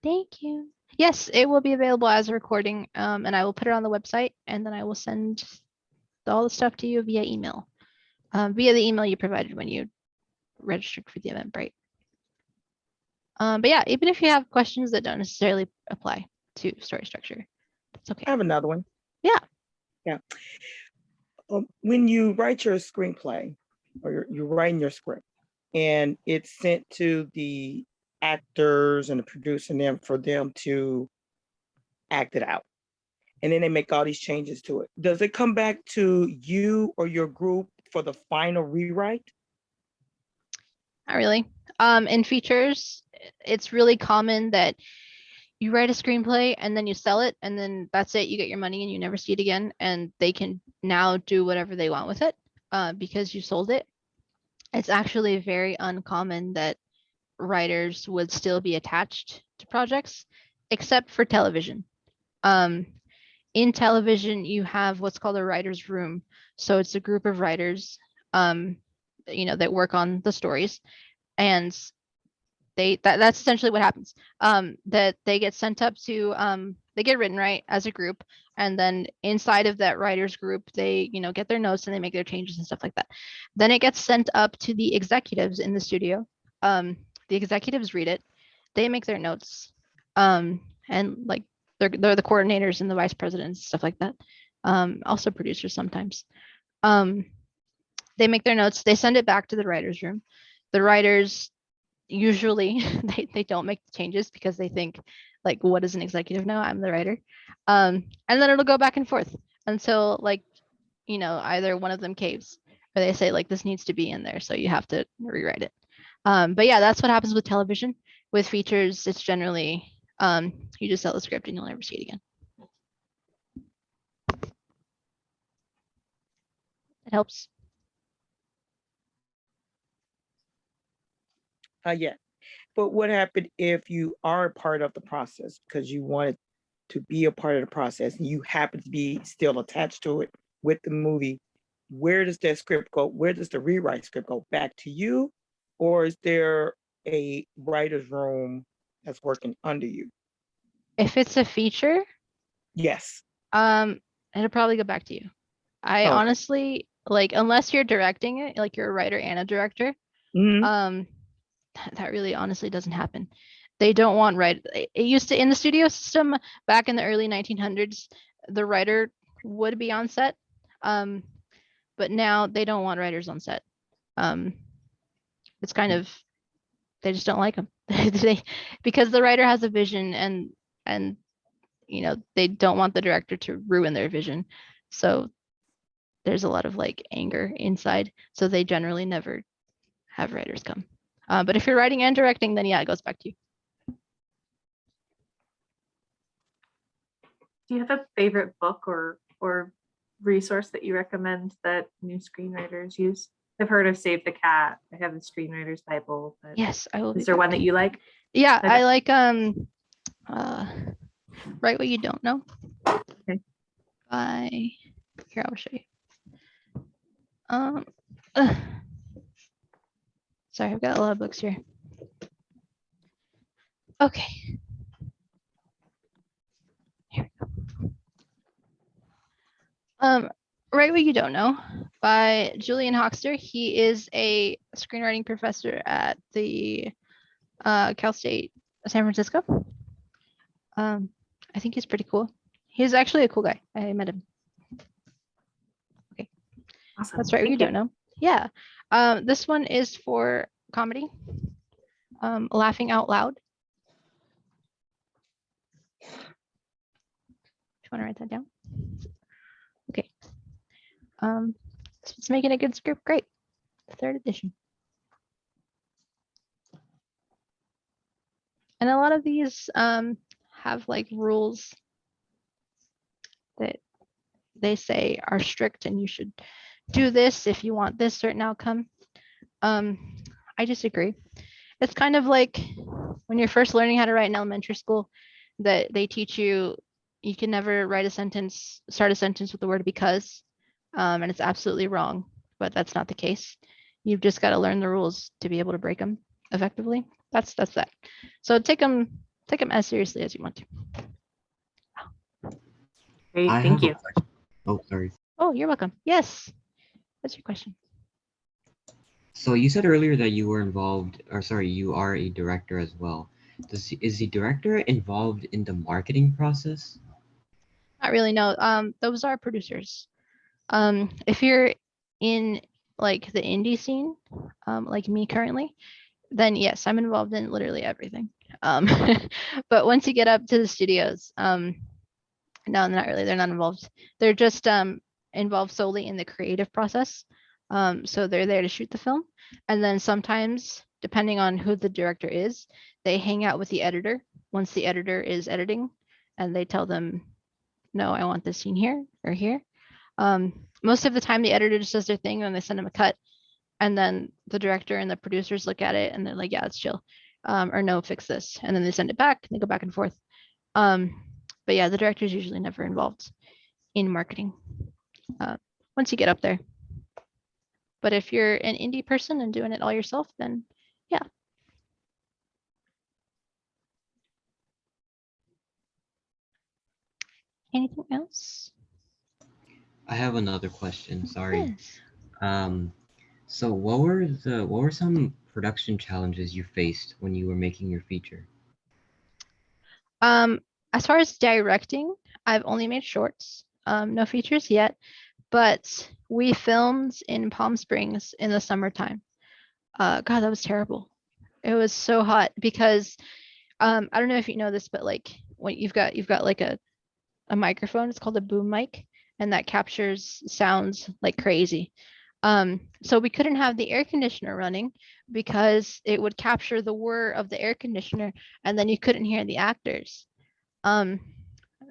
Thank you. Yes, it will be available as a recording, and I will put it on the website, and then I will send all the stuff to you via email, via the email you provided when you registered for the Eventbrite. But yeah, even if you have questions that don't necessarily apply to story structure, that's okay. I have another one. Yeah. Yeah. When you write your screenplay, or you're writing your script, and it's sent to the actors and the producer and them for them to act it out, and then they make all these changes to it, does it come back to you or your group for the final rewrite? Not really. In features, it's really common that you write a screenplay and then you sell it, and then that's it. You get your money and you never see it again, and they can now do whatever they want with it because you sold it. It's actually very uncommon that writers would still be attached to projects. except for television. In television, you have what's called a writer's room. So it's a group of writers, that work on the stories, and that's essentially what happens. That they get sent up to, they get written right as a group, and then inside of that writers group, they get their notes and they make their changes and stuff like that. Then it gets sent up to the executives in the studio. The executives read it, they make their notes, and like they're the coordinators and the vice presidents, stuff like that. Also producers sometimes. They make their notes, they send it back to the writers room. The writers usually they don't make the changes because they think, like, what does an executive know? I'm the writer. And then it'll go back and forth until, like, either one of them caves, or they say, like, this needs to be in there, so you have to rewrite it. But yeah, that's what happens with television. With features, it's generally you just sell the script and you'll never see it again. It helps. Yeah. But what happened if you are a part of the process because you wanted to be a part of the process and you happen to be still attached to it with the movie? Where does that script go? Where does the rewrite script go? Back to you? Or is there a writer's room that's working under you? If it's a feature, Yes. it'll probably go back to you. I Okay. honestly, like, unless you're directing it, like you're a writer and a director, Mhm. that really honestly doesn't happen. They don't want it used to, in the studio system back in the early 1900s, the writer would be on set, but now they don't want writers on set. It's kind of, they just don't like them. Because the writer has a vision, and they don't want the director to ruin their vision. So there's a lot of, like, anger inside, so they generally never have writers come. But if you're writing and directing, then yeah, it goes back to you. Do you have a favorite book or resource that you recommend that new screenwriters use? I've heard of Save the Cat. I have the Screenwriter's Bible. But Yes, I will. is there one that you like? Yeah, Okay. I like Write What You Don't Know. Okay. By, here, I'll show you. Sorry, I've got a lot of books here. Okay. Here we go. Write What You Don't Know by Julian Hoxter. He is a screenwriting professor at the Cal State San Francisco. I think he's pretty cool. He's actually a cool guy. I met him. Okay. Awesome. That's right. Thank You don't know. Yeah. This one is for comedy. Laughing Out Loud. Do you want to write that down? Okay. It's making a good script. Great. The 3rd edition. And a lot of these have, like, rules that they say are strict, and you should do this if you want this certain outcome. I disagree. It's kind of like when you're first learning how to write in elementary school, that they teach you can never start a sentence with the word because, and it's absolutely wrong, but that's not the case. You've just got to learn the rules to be able to break them effectively. That's that. So take them as seriously as you want to. Great. I Thank have a you. question. Oh, sorry. Oh, you're welcome. Yes. What's your question? So you said earlier that you were involved, or sorry, you are a director as well. Is the director involved in the marketing process? Not really, no. Those are producers. If you're in, like, the indie scene, like me currently, then yes, I'm involved in literally everything. But once you get up to the studios, no, not really. They're not involved. They're just involved solely in the creative process. So they're there to shoot the film, and then sometimes, depending on who the director is, they hang out with the editor once the editor is editing, and they tell them, no, I want this scene here or here. Most of the time, the editor just does their thing and they send them a cut, and then the director and the producers look at it and they're like, yeah, it's chill, or no, fix this, and then they send it back and they go back and forth. But yeah, the director is usually never involved in marketing once you get up there. But if you're an indie person and doing it all yourself, then yeah. Anything else? I have another question. Sorry. Yes. So what were some production challenges you faced when you were making your feature? As far as directing, I've only made shorts, no features yet, but we filmed in Palm Springs in the summertime. God, that was terrible. It was so hot because I don't know if you know this, but like when you've got like a microphone, it's called a boom mic, and that captures sounds like crazy. So we couldn't have the air conditioner running because it would capture the whir of the air conditioner, and then you couldn't hear the actors.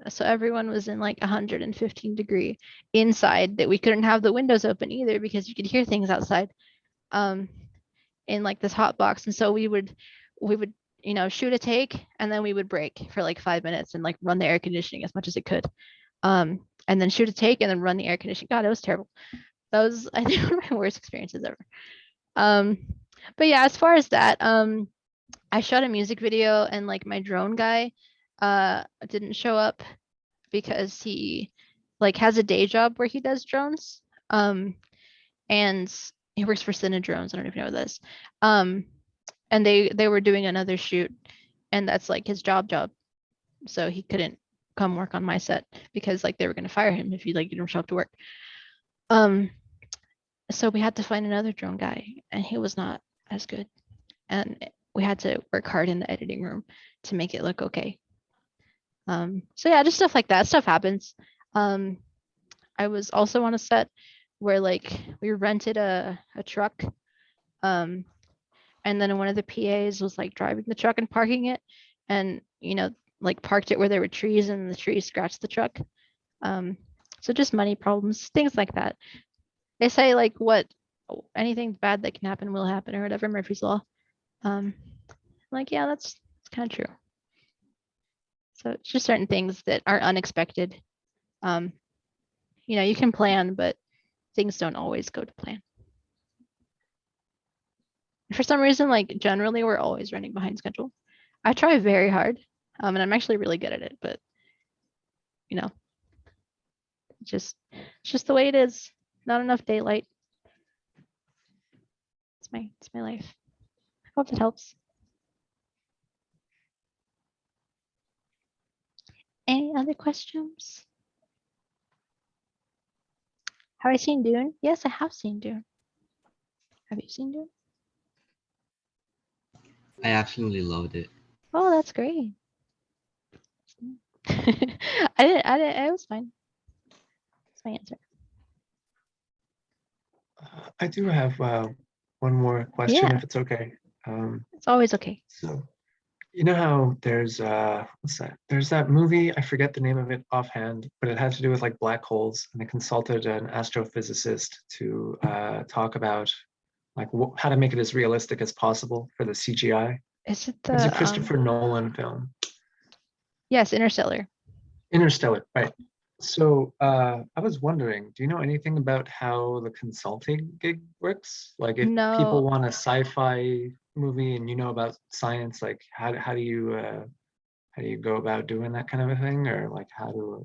So everyone was in like 115-degree inside that we couldn't have the windows open either because you could hear things outside in like this hot box. And so we would shoot a take and then we would break for like 5 minutes and like run the air conditioning as much as it could. And then shoot a take and then run the air conditioning. God, it was terrible. That was, I think, one of my worst experiences ever. But yeah, as far as that, I shot a music video and like my drone guy didn't show up because he like has a day job where he does drones. And he works for Cine Drones. I don't even know what that is. And they were doing another shoot, and that's like his job. So he couldn't come work on my set because like they were gonna fire him if he like didn't show up to work. So we had to find another drone guy, and he was not as good. And we had to work hard in the editing room to make it look okay. So yeah, just stuff like that. Stuff happens. I was also on a set where like we rented a truck. And then one of the PAs was like driving the truck and parking it, and like parked it where there were trees, and the trees scratched the truck. So just money problems, things like that. They say like anything bad that can happen will happen or whatever, Murphy's Law. Like, yeah, that's kind of true. So it's just certain things that are unexpected. You can plan, but things don't always go to plan. For some reason, like generally we're always running behind schedule. I try very hard, and I'm actually really good at it, but it's just the way it is. Not enough daylight. It's my life. I hope that helps. Any other questions? Have I seen Dune? Yes, I have seen Dune. Have you seen Dune? I absolutely loved it. Oh, that's great. I didn't. It was fine. That's my answer. I do have one more question, Yeah. if it's okay. It's always okay. So, you know how there's what's that? There's that movie, I forget the name of it offhand, but it had to do with like black holes, and they consulted an astrophysicist to talk about like how to make it as realistic as possible for the CGI. Is it It was a the Christopher Nolan film. yes, Interstellar. Interstellar, right. So I was wondering, do you know anything about how the consulting gig works? Like if people No. want a sci-fi movie and you know about science, like how do you go about doing that kind of a thing? Or like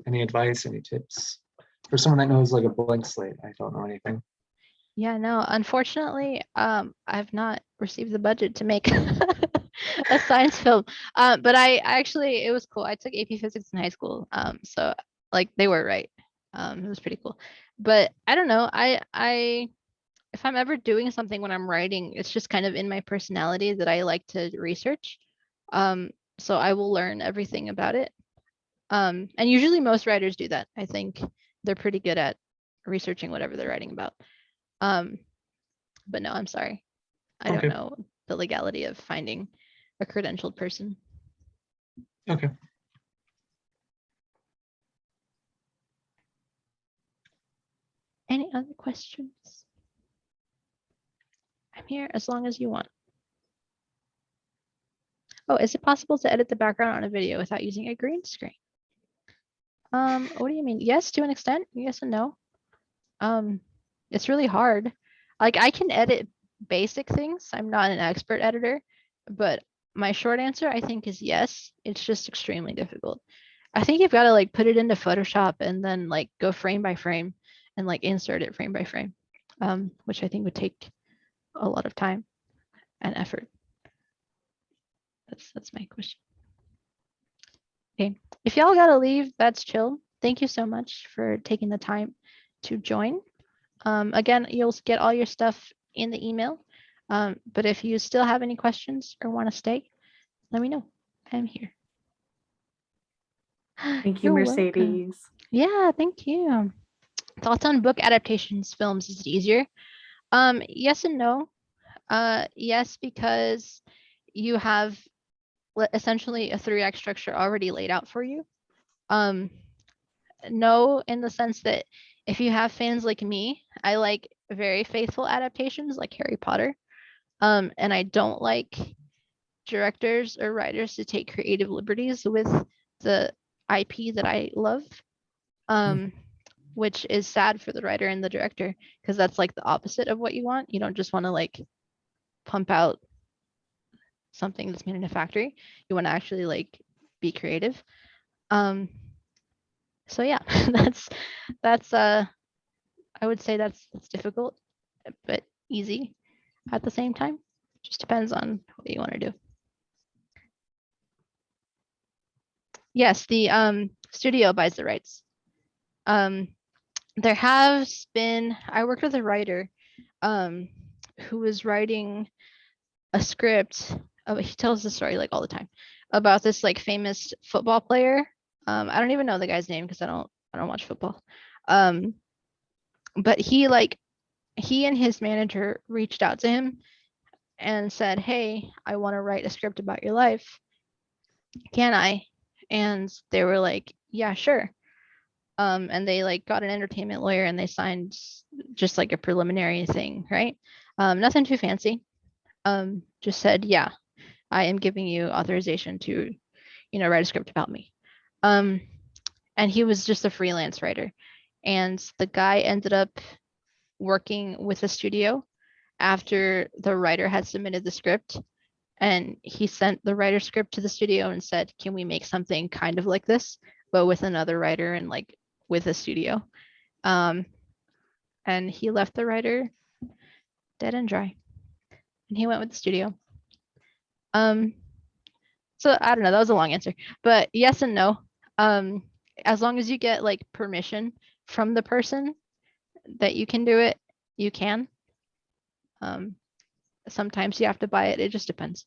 any advice, any tips? For someone that knows like a blank slate, I don't know anything. Yeah, no, unfortunately, I've not received the budget to make a science film. But I actually, it was cool. I took AP Physics in high school. So like they were right. It was pretty cool. But I don't know. If I'm ever doing something when I'm writing, it's just kind of in my personality that I like to research. So I will learn everything about it. And usually most writers do that. I think they're pretty good at researching whatever they're writing about. But no, I'm sorry. I don't Okay. know the legality of finding a credentialed person. Okay. Any other questions? I'm here as long as you want. Oh, is it possible to edit the background on a video without using a green screen? What do you mean? Yes, to an extent. Yes and no. It's really hard. Like I can edit basic things. I'm not an expert editor, but my short answer I think is yes. It's just extremely difficult. I think you've got to like put it into Photoshop and then like go frame by frame and like insert it frame by frame, which I think would take a lot of time and effort. That's my question. Okay, if y'all gotta leave, that's chill. Thank you so much for taking the time to join. Again, you'll get all your stuff in the email. But if you still have any questions or want to stay, let me know. I'm here. Thank you, You're welcome. Mercedes. Yeah, thank you. Thoughts on book adaptations, films, is it easier? Yes and no. Yes, because you have essentially a 3-act structure already laid out for you. No, in the sense that if you have fans like me, I like very faithful adaptations like Harry Potter. And I don't like directors or writers to take creative liberties with the IP that I love. Which is sad for the writer and the director, because that's like the opposite of what you want. You don't just want to like pump out something that's made in a factory. You want to actually like be creative. So yeah, that's I would say that's difficult, but easy at the same time. Just depends on what you want to do. Yes, the studio buys the rights. There has been, I worked with a writer who was writing a script. He tells the story like all the time about this like famous football player. I don't even know the guy's name because I don't watch football. But he and his manager reached out to him and said, "Hey, I want to write a script about your life. Can I?" And they were like, "Yeah, sure." And they like got an entertainment lawyer and they signed just like a preliminary thing, right? Nothing too fancy. Just said, "Yeah, I am giving you authorization to, write a script about me." And he was just a freelance writer. And the guy ended up working with a studio after the writer had submitted the script. And he sent the writer's script to the studio and said, "Can we make something kind of like this, but with another writer and like with a studio?" And he left the writer dead and dry. And he went with the studio. So I don't know, that was a long answer, but yes and no. As long as you get like permission from the person that you can do it, you can. Sometimes you have to buy it. It just depends.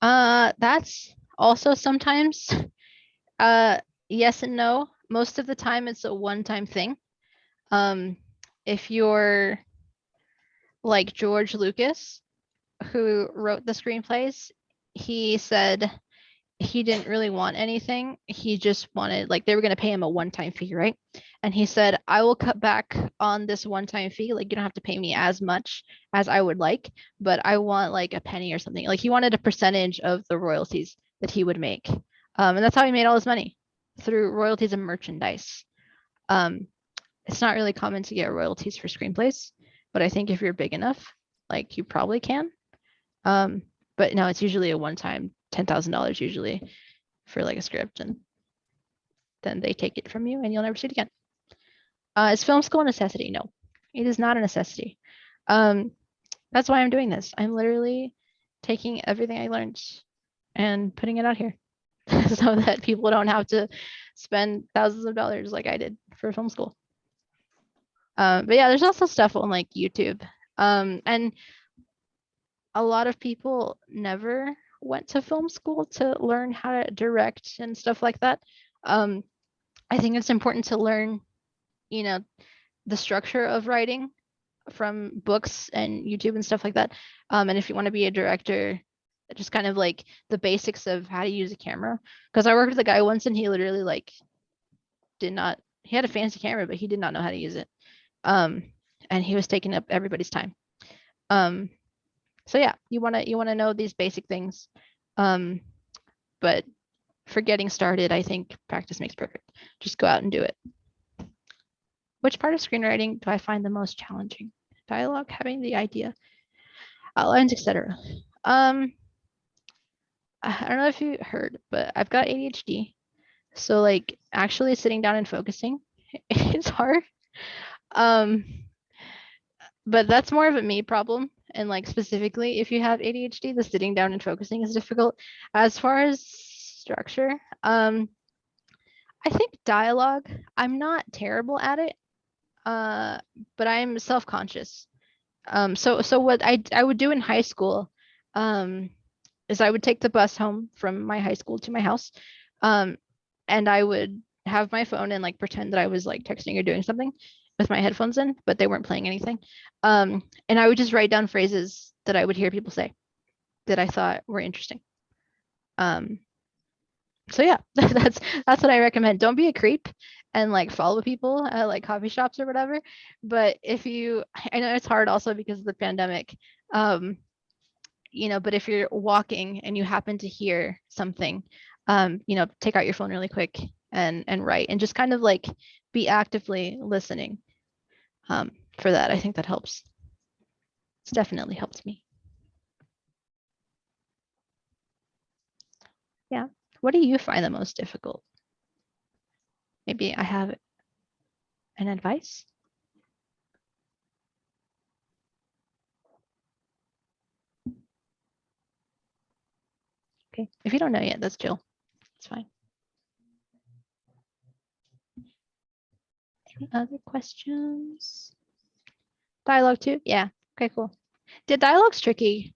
That's also sometimes yes and no. Most of the time it's a one-time thing. If you're like George Lucas, who wrote the screenplays, he said he didn't really want anything. He just wanted, like, they were going to pay him a one-time fee, right? And he said, "I will cut back on this one-time fee. Like, you don't have to pay me as much as I would like, but I want like a penny or something." Like, he wanted a percentage of the royalties that he would make. And that's how he made all his money, through royalties and merchandise. It's not really common to get royalties for screenplays, but I think if you're big enough, like, you probably can. But no, it's usually a one-time $10,000 usually for like a script, and then they take it from you and you'll never see it again. Is film school a necessity? No, it is not a necessity. That's why I'm doing this. I'm literally taking everything I learned and putting it out here so that people don't have to spend thousands of dollars like I did for film school. But yeah, there's also stuff on like YouTube. And a lot of people never went to film school to learn how to direct and stuff like that. I think it's important to learn, the structure of writing from books and YouTube and stuff like that. And if you want to be a director, just kind of like the basics of how to use a camera. Because I worked with a guy once and he literally like he had a fancy camera, but he did not know how to use it. And he was taking up everybody's time. So yeah, you wanna know these basic things. But for getting started, I think practice makes perfect. Just go out and do it. Which part of screenwriting do I find the most challenging? Dialogue, having the idea, outlines, etc. I don't know if you heard, but I've got ADHD. So like actually sitting down and focusing is hard. Um, but that's more of a me problem. And like specifically, if you have ADHD, the sitting down and focusing is difficult. As far as structure, I think dialogue, I'm not terrible at it, but I'm self-conscious. So what I would do in high school, is I would take the bus home from my high school to my house, and I would have my phone and like pretend that I was like texting or doing something with my headphones in, but they weren't playing anything. And I would just write down phrases that I would hear people say that I thought were interesting. So yeah, that's what I recommend. Don't be a creep and like follow people at like coffee shops or whatever. But if you, I know it's hard also because of the pandemic. But if you're walking and you happen to hear something, take out your phone really quick and write and just kind of like be actively listening. For that, I think that helps. It's definitely helped me. Yeah. What do you find the most difficult? Maybe I have an advice. Okay. If you don't know yet, that's chill. It's fine. Any other questions? Dialogue too? Yeah. Okay, cool. The dialogue's tricky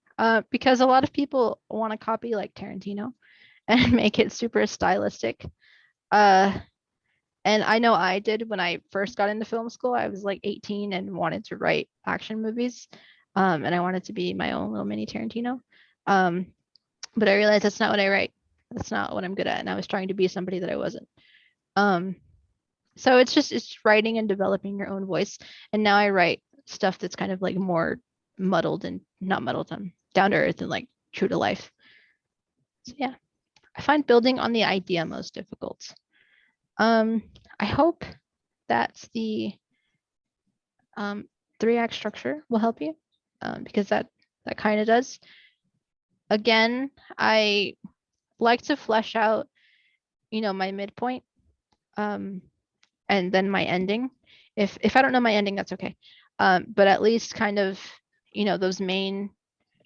because a lot of people want to copy like Tarantino and make it super stylistic. And I know I did when I first got into film school. I was like 18 and wanted to write action movies. And I wanted to be my own little mini Tarantino. But I realized that's not what I write. That's not what I'm good at. And I was trying to be somebody that I wasn't. So it's writing and developing your own voice. And now I write stuff that's kind of like more muddled and not muddled, down to earth and like true to life. So yeah, I find building on the idea most difficult. I hope that's the 3-act structure will help you, because that kind of does. Again, I like to flesh out, my midpoint, and then my ending. If I don't know my ending, that's okay. But at least kind of, those main,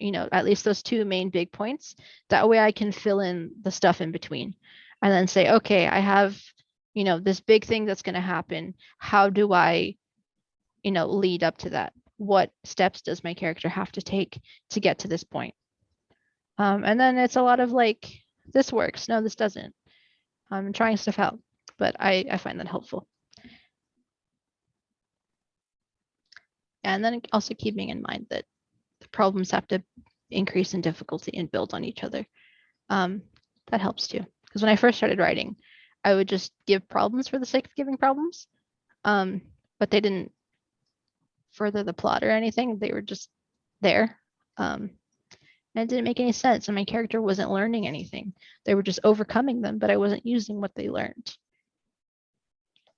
at least those 2 main big points. That way I can fill in the stuff in between and then say, okay, I have, this big thing that's going to happen. How do I, lead up to that? What steps does my character have to take to get to this point? And then it's a lot of like, this works. No, this doesn't. I'm trying stuff out, but I find that helpful. And then also keeping in mind that the problems have to increase in difficulty and build on each other. That helps too. Because when I first started writing, I would just give problems for the sake of giving problems. But they didn't further the plot or anything. They were just there. And it didn't make any sense. And my character wasn't learning anything. They were just overcoming them, but I wasn't using what they learned.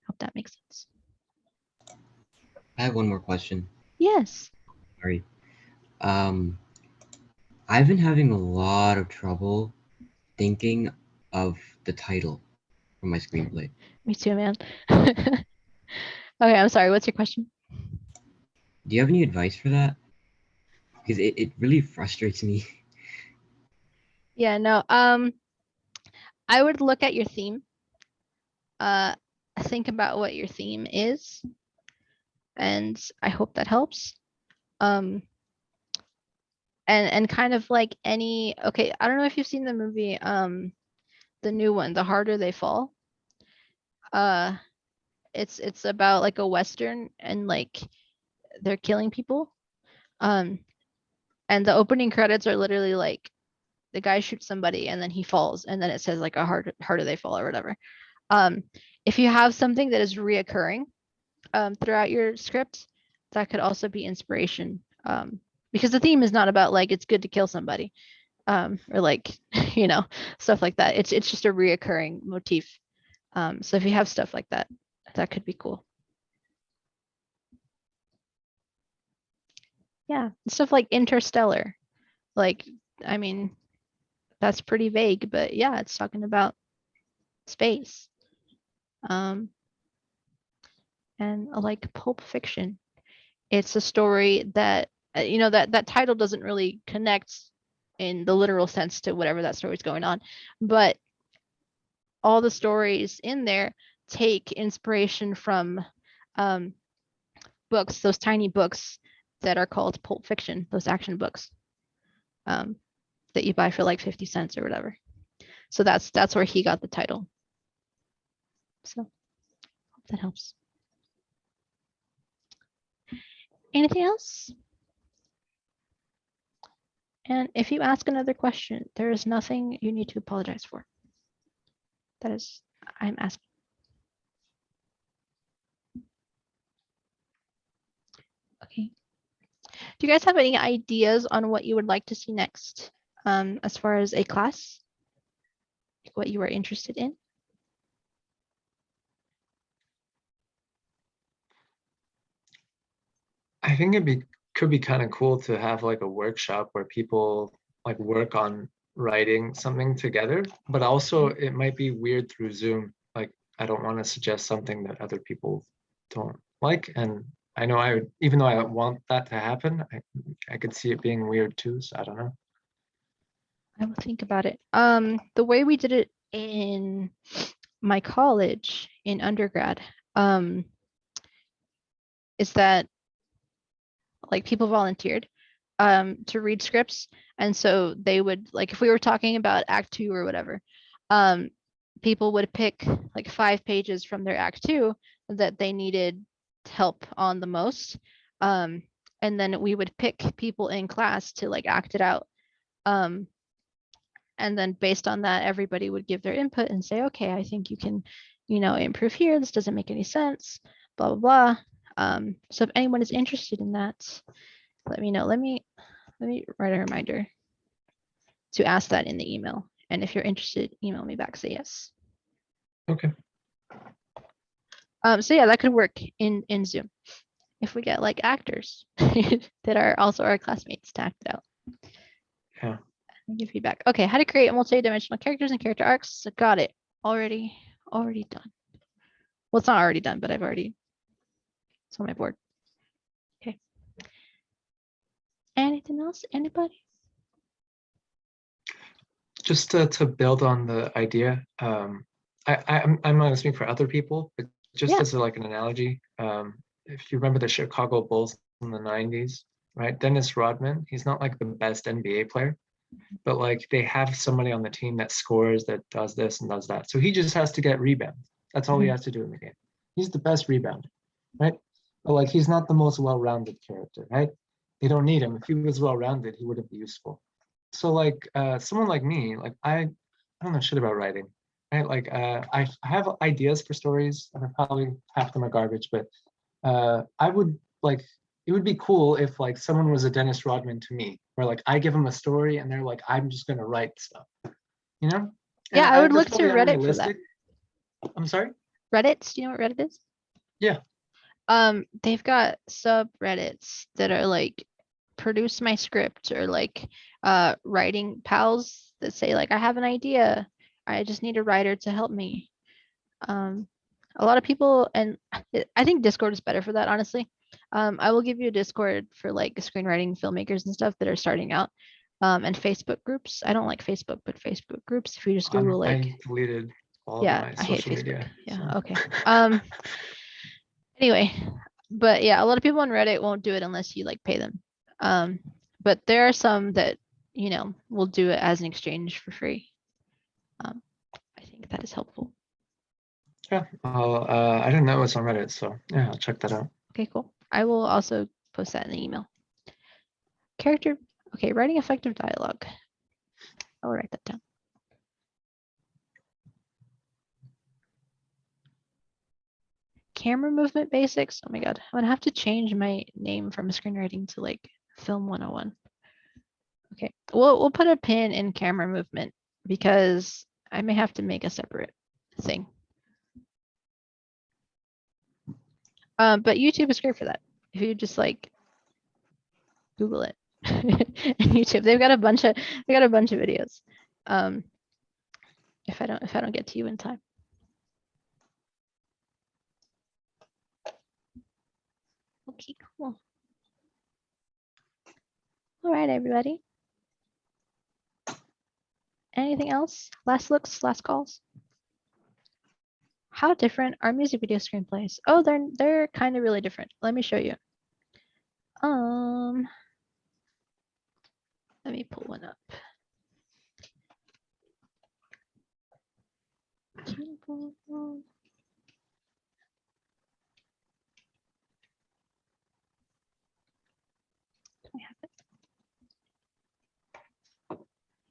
Hope that makes sense. I have one more question. Yes. Sorry. I've been having a lot of trouble thinking of the title for my screenplay. Me too, man. Okay, I'm sorry. What's your question? Do you have any advice for that? Because it really frustrates me. Yeah, no. I would look at your theme. Think about what your theme is. And I hope that helps. And kind of like okay, I don't know if you've seen the movie, the new one, The Harder They Fall. It's about like a Western and like they're killing people. And the opening credits are literally like the guy shoots somebody and then he falls and then it says like a harder they fall or whatever. If you have something that is reoccurring throughout your script, that could also be inspiration because the theme is not about like it's good to kill somebody, or like you know, stuff like that. It's just a reoccurring motif. So if you have stuff like that, that could be cool. Yeah, stuff like Interstellar. Like, I mean, that's pretty vague, but yeah, it's talking about space. And like Pulp Fiction, it's a story that you know, that title doesn't really connect in the literal sense to whatever that story is going on, but all the stories in there take inspiration from books, those tiny books that are called Pulp Fiction, those action books that you buy for like 50 cents or whatever. So that's where he got the title. So hope that helps. Anything else? And if you ask another question, there is nothing you need to apologize for. That is, I'm asking. Okay. Do you guys have any ideas on what you would like to see next, as far as a class? Like what you are interested in? I think could be kind of cool to have like a workshop where people like work on writing something together, but also it might be weird through Zoom. Like I don't want to suggest something that other people don't like, and I know I would, even though I want that to happen, I could see it being weird too. So I don't know. I will think about it. The way we did it in my college in undergrad, is that like people volunteered to read scripts, and so they would, like if we were talking about act 2 or whatever, people would pick like 5 pages from their act 2 that they needed help on the most, and then we would pick people in class to like act it out, and then based on that everybody would give their input and say, okay, I think you can, you know, improve here, this doesn't make any sense, blah blah blah. So if anyone is interested in that, let me know. Let me write a reminder to ask that in the email. And if you're interested, email me back, say yes. Okay. So yeah, that could work in Zoom if we get like actors that are also our classmates to act it out Yeah. and give feedback. Okay, how to create multi-dimensional characters and character arcs. Got it. Already done. Well, it's not already done, but it's on my board. Okay. Anything else? Anybody? Just to build on the idea, I'm not gonna speak for other people, but just Yeah. as like an analogy, if you remember the Chicago Bulls in the 90s, right? Dennis Rodman, he's not like the best NBA player, but like they have somebody on the team that scores, that does this and does that. So he just has to get rebounds. That's all he has to do in the game. He's the best rebounder, right? But like he's not the most well-rounded character, right? They don't need him. If he was well-rounded, he wouldn't be useful. So like someone like me, like I don't know shit about writing, right? Like I have ideas for stories, and probably half them are garbage, but I would like, it would be cool if like someone was a Dennis Rodman to me, where like I give them a story and they're like, I'm just gonna write stuff, you know? Yeah, And I would that's look to probably Reddit for that. unrealistic. I'm sorry? Reddit, do you know what Reddit is? Yeah. They've got subreddits that are like produce my script, or like writing pals that say like I have an idea, I just need a writer to help me. A lot of people, and I think Discord is better for that, honestly. I will give you a Discord for like screenwriting filmmakers and stuff that are starting out, and Facebook groups. I don't like Facebook, but Facebook groups, if you just Google like, I deleted all yeah, of my I hate social Facebook. media. Yeah, so. okay. Anyway, but yeah, a lot of people on Reddit won't do it unless you like pay them. But there are some that, you know, will do it as an exchange for free. I think that is helpful. Yeah, I didn't know it was on Reddit, so yeah, I'll check that out. Okay, cool. I will also post that in the email. Character, okay, writing effective dialogue. I'll write that down. Camera movement basics. Oh my god, I'm gonna have to change my name from screenwriting to like Film 101. Okay, we'll put a pin in camera movement because I may have to make a separate thing. But YouTube is great for that. If you just like Google it and YouTube, they've got a bunch of videos. If I don't get to you in time. Okay, cool. All right, everybody. Anything else? Last looks, last calls. How different are music video screenplays? Oh, they're kind of really different. Let me show you. Let me pull one up.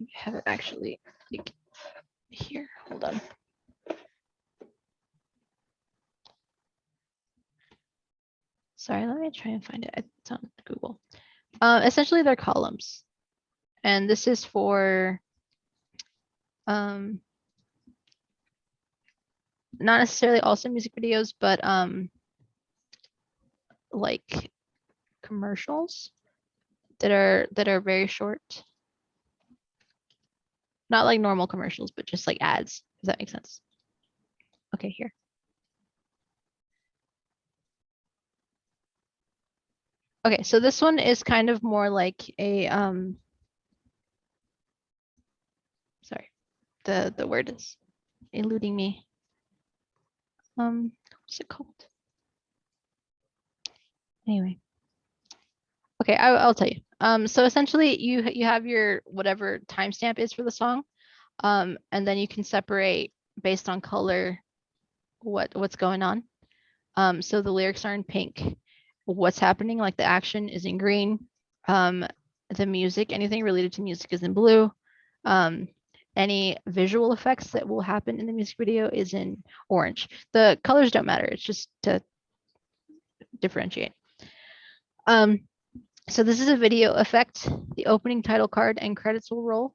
I have it actually like here. Hold on. Sorry, let me try and find it. It's on Google. Essentially, they're columns, and this is for not necessarily also music videos, but like commercials that are very short. Not like normal commercials, but just like ads. Does that make sense? Okay, here. Okay, so this one is kind of more like a sorry, the word is eluding me. What's it called? Anyway. Okay, I'll tell you. So essentially you have your whatever timestamp is for the song. And then you can separate based on color what's going on. So the lyrics are in pink. What's happening, like the action, is in green. The music, anything related to music, is in blue. Any visual effects that will happen in the music video is in orange. The colors don't matter. It's just to differentiate. So this is a video effect. The opening title card and credits will roll.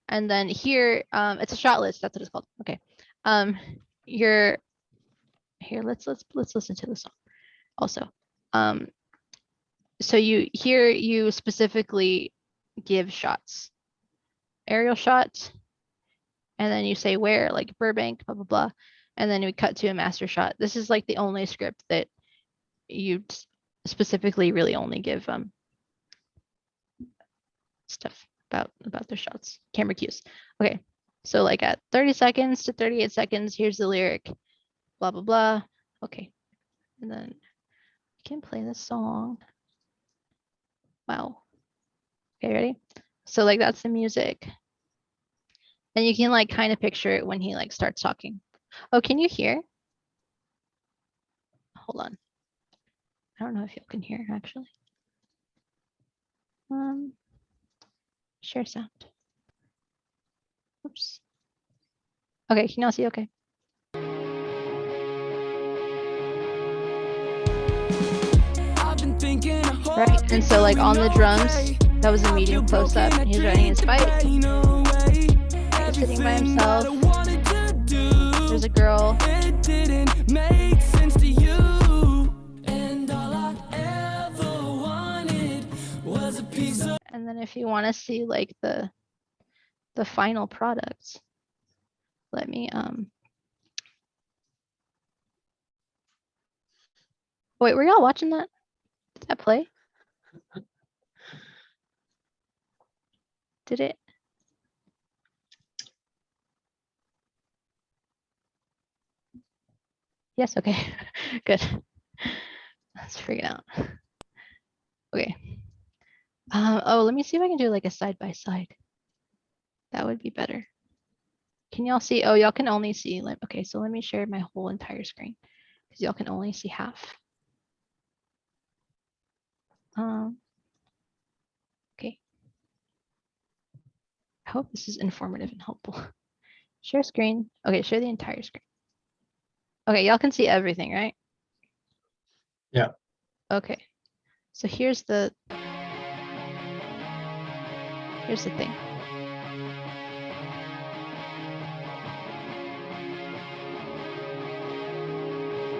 And then here, it's a shot list. That's what it's called. Okay. Here, let's listen to the song also. So you specifically give shots. Aerial shot, and then you say where, like Burbank, blah blah blah, and then we cut to a master shot. This is like the only script that you specifically really only give stuff about the shots, camera cues. Okay, so like at 30 seconds to 38 seconds, here's the lyric, blah blah blah. Okay, and then you can play the song. Wow. Okay, ready? So like that's the music. And you can like kind of picture it when he like starts talking. Oh, can you hear? Hold on. I don't know if you can hear actually. Share sound. Oops. Okay, can y'all see okay? Right, and so like on the drums, that was a medium close up. He's riding his bike. He's sitting by himself. There's a girl. And then if you want to see like the final product, let me wait, were y'all watching that? Did that play? Did it? Yes, okay. Good. Let's figure it out. Okay. Oh, let me see if I can do like a side by side. That would be better. Can y'all see? Oh, y'all can only see like, okay, so let me share my whole entire screen because y'all can only see half. Okay. I hope this is informative and helpful. Share screen. Okay, share the entire screen. Okay, y'all can see everything, right? Yeah. Okay. So here's the Here's the thing.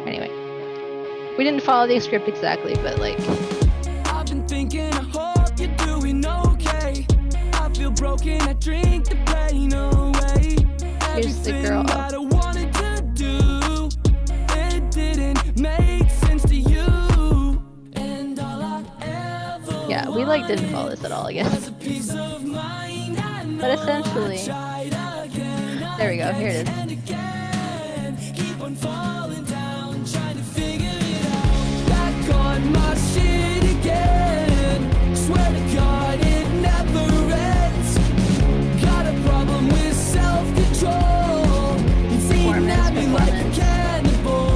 Anyway, we didn't follow the script exactly, but like, I've been thinking, I hope you're doing okay. I feel broken, I drink the pain away. here's the girl. Everything that I wanted to do, it didn't make sense to you. And all I ever Yeah, we like didn't follow this at all, I guess. was a peace of mind. I know But essentially, I tried again, there we go. Here it is. and again. Keep on falling down, trying to figure it out. Back on my shit again. Swear to God, it never ends. Got a problem with self-control. It's eating at me like a cannibal.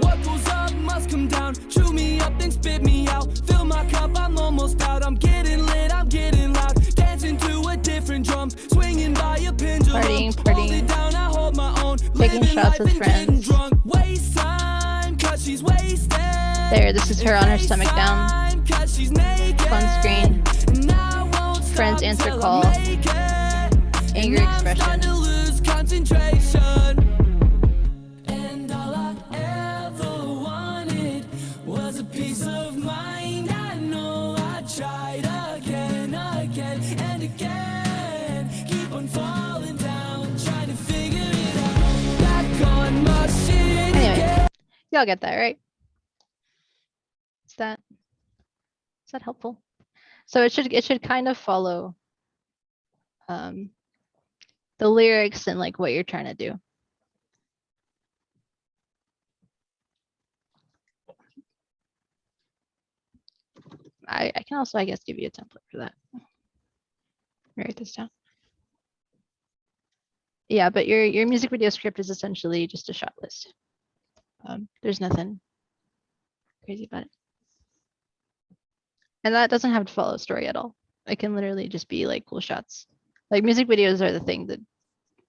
What goes up must come down. Chew me up, then spit me out. Fill my cup, I'm almost out. I'm getting lit, I'm getting loud. Dancing to a different drum. Swinging by a pendulum. Partying. Hold it down, I hold my own. Taking Living shots life with and getting friends. drunk. Waste time, 'cause she's wasted. There, this is her on her stomach down. FaceTime, 'cause she's naked. Fun screen. And I won't Friends stop answer till I call. make it. Angry And I'm starting expression. to lose concentration. And all I ever wanted was a peace of mind. I know I tried again, and again. Keep on falling down, trying to figure it out. Back on my shit Anyway, again. y'all get that, right? Is that helpful? So it should kind of follow the lyrics and like what you're trying to do. I can also, I guess, give you a template for that. Write this down. Yeah, but your music video script is essentially just a shot list. There's nothing crazy about it. And that doesn't have to follow a story at all. It can literally just be like cool shots. Like music videos are the thing that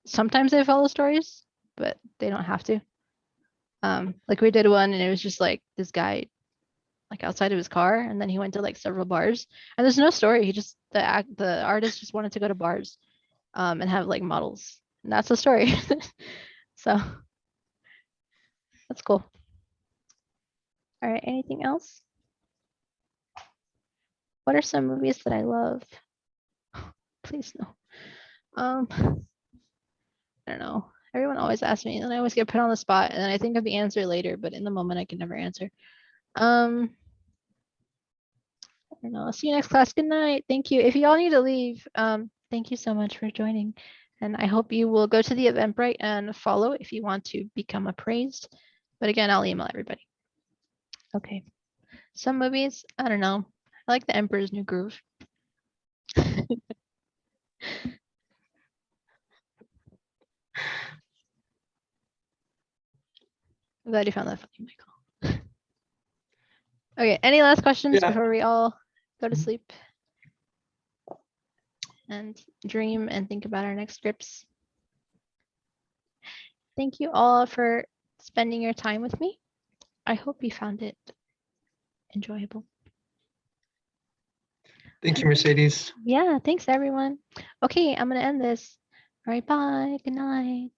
sometimes they follow stories, but they don't have to. Like we did one and it was just like this guy like outside of his car and then he went to like several bars and there's no story. He just the artist just wanted to go to bars and have like models. And that's the story. So that's cool. All right, anything else? What are some movies that I love? Please no. I don't know. Everyone always asks me and I always get put on the spot and then I think of the answer later, but in the moment I can never answer. I don't know. See you next class. Good night. Thank you. If you all need to leave, thank you so much for joining. And I hope you will go to the Eventbrite and follow if you want to become appraised. But again, I'll email everybody. Okay. Some movies, I don't know. I like The Emperor's New Groove. I'm glad you found that funny, Michael. Okay, any last questions Yeah. before we all go to sleep and dream and think about our next scripts? Thank you all for spending your time with me. I hope you found it enjoyable. Thank you, Mercedes. Yeah, thanks everyone. Okay, I'm gonna end this. All right, bye. Good night.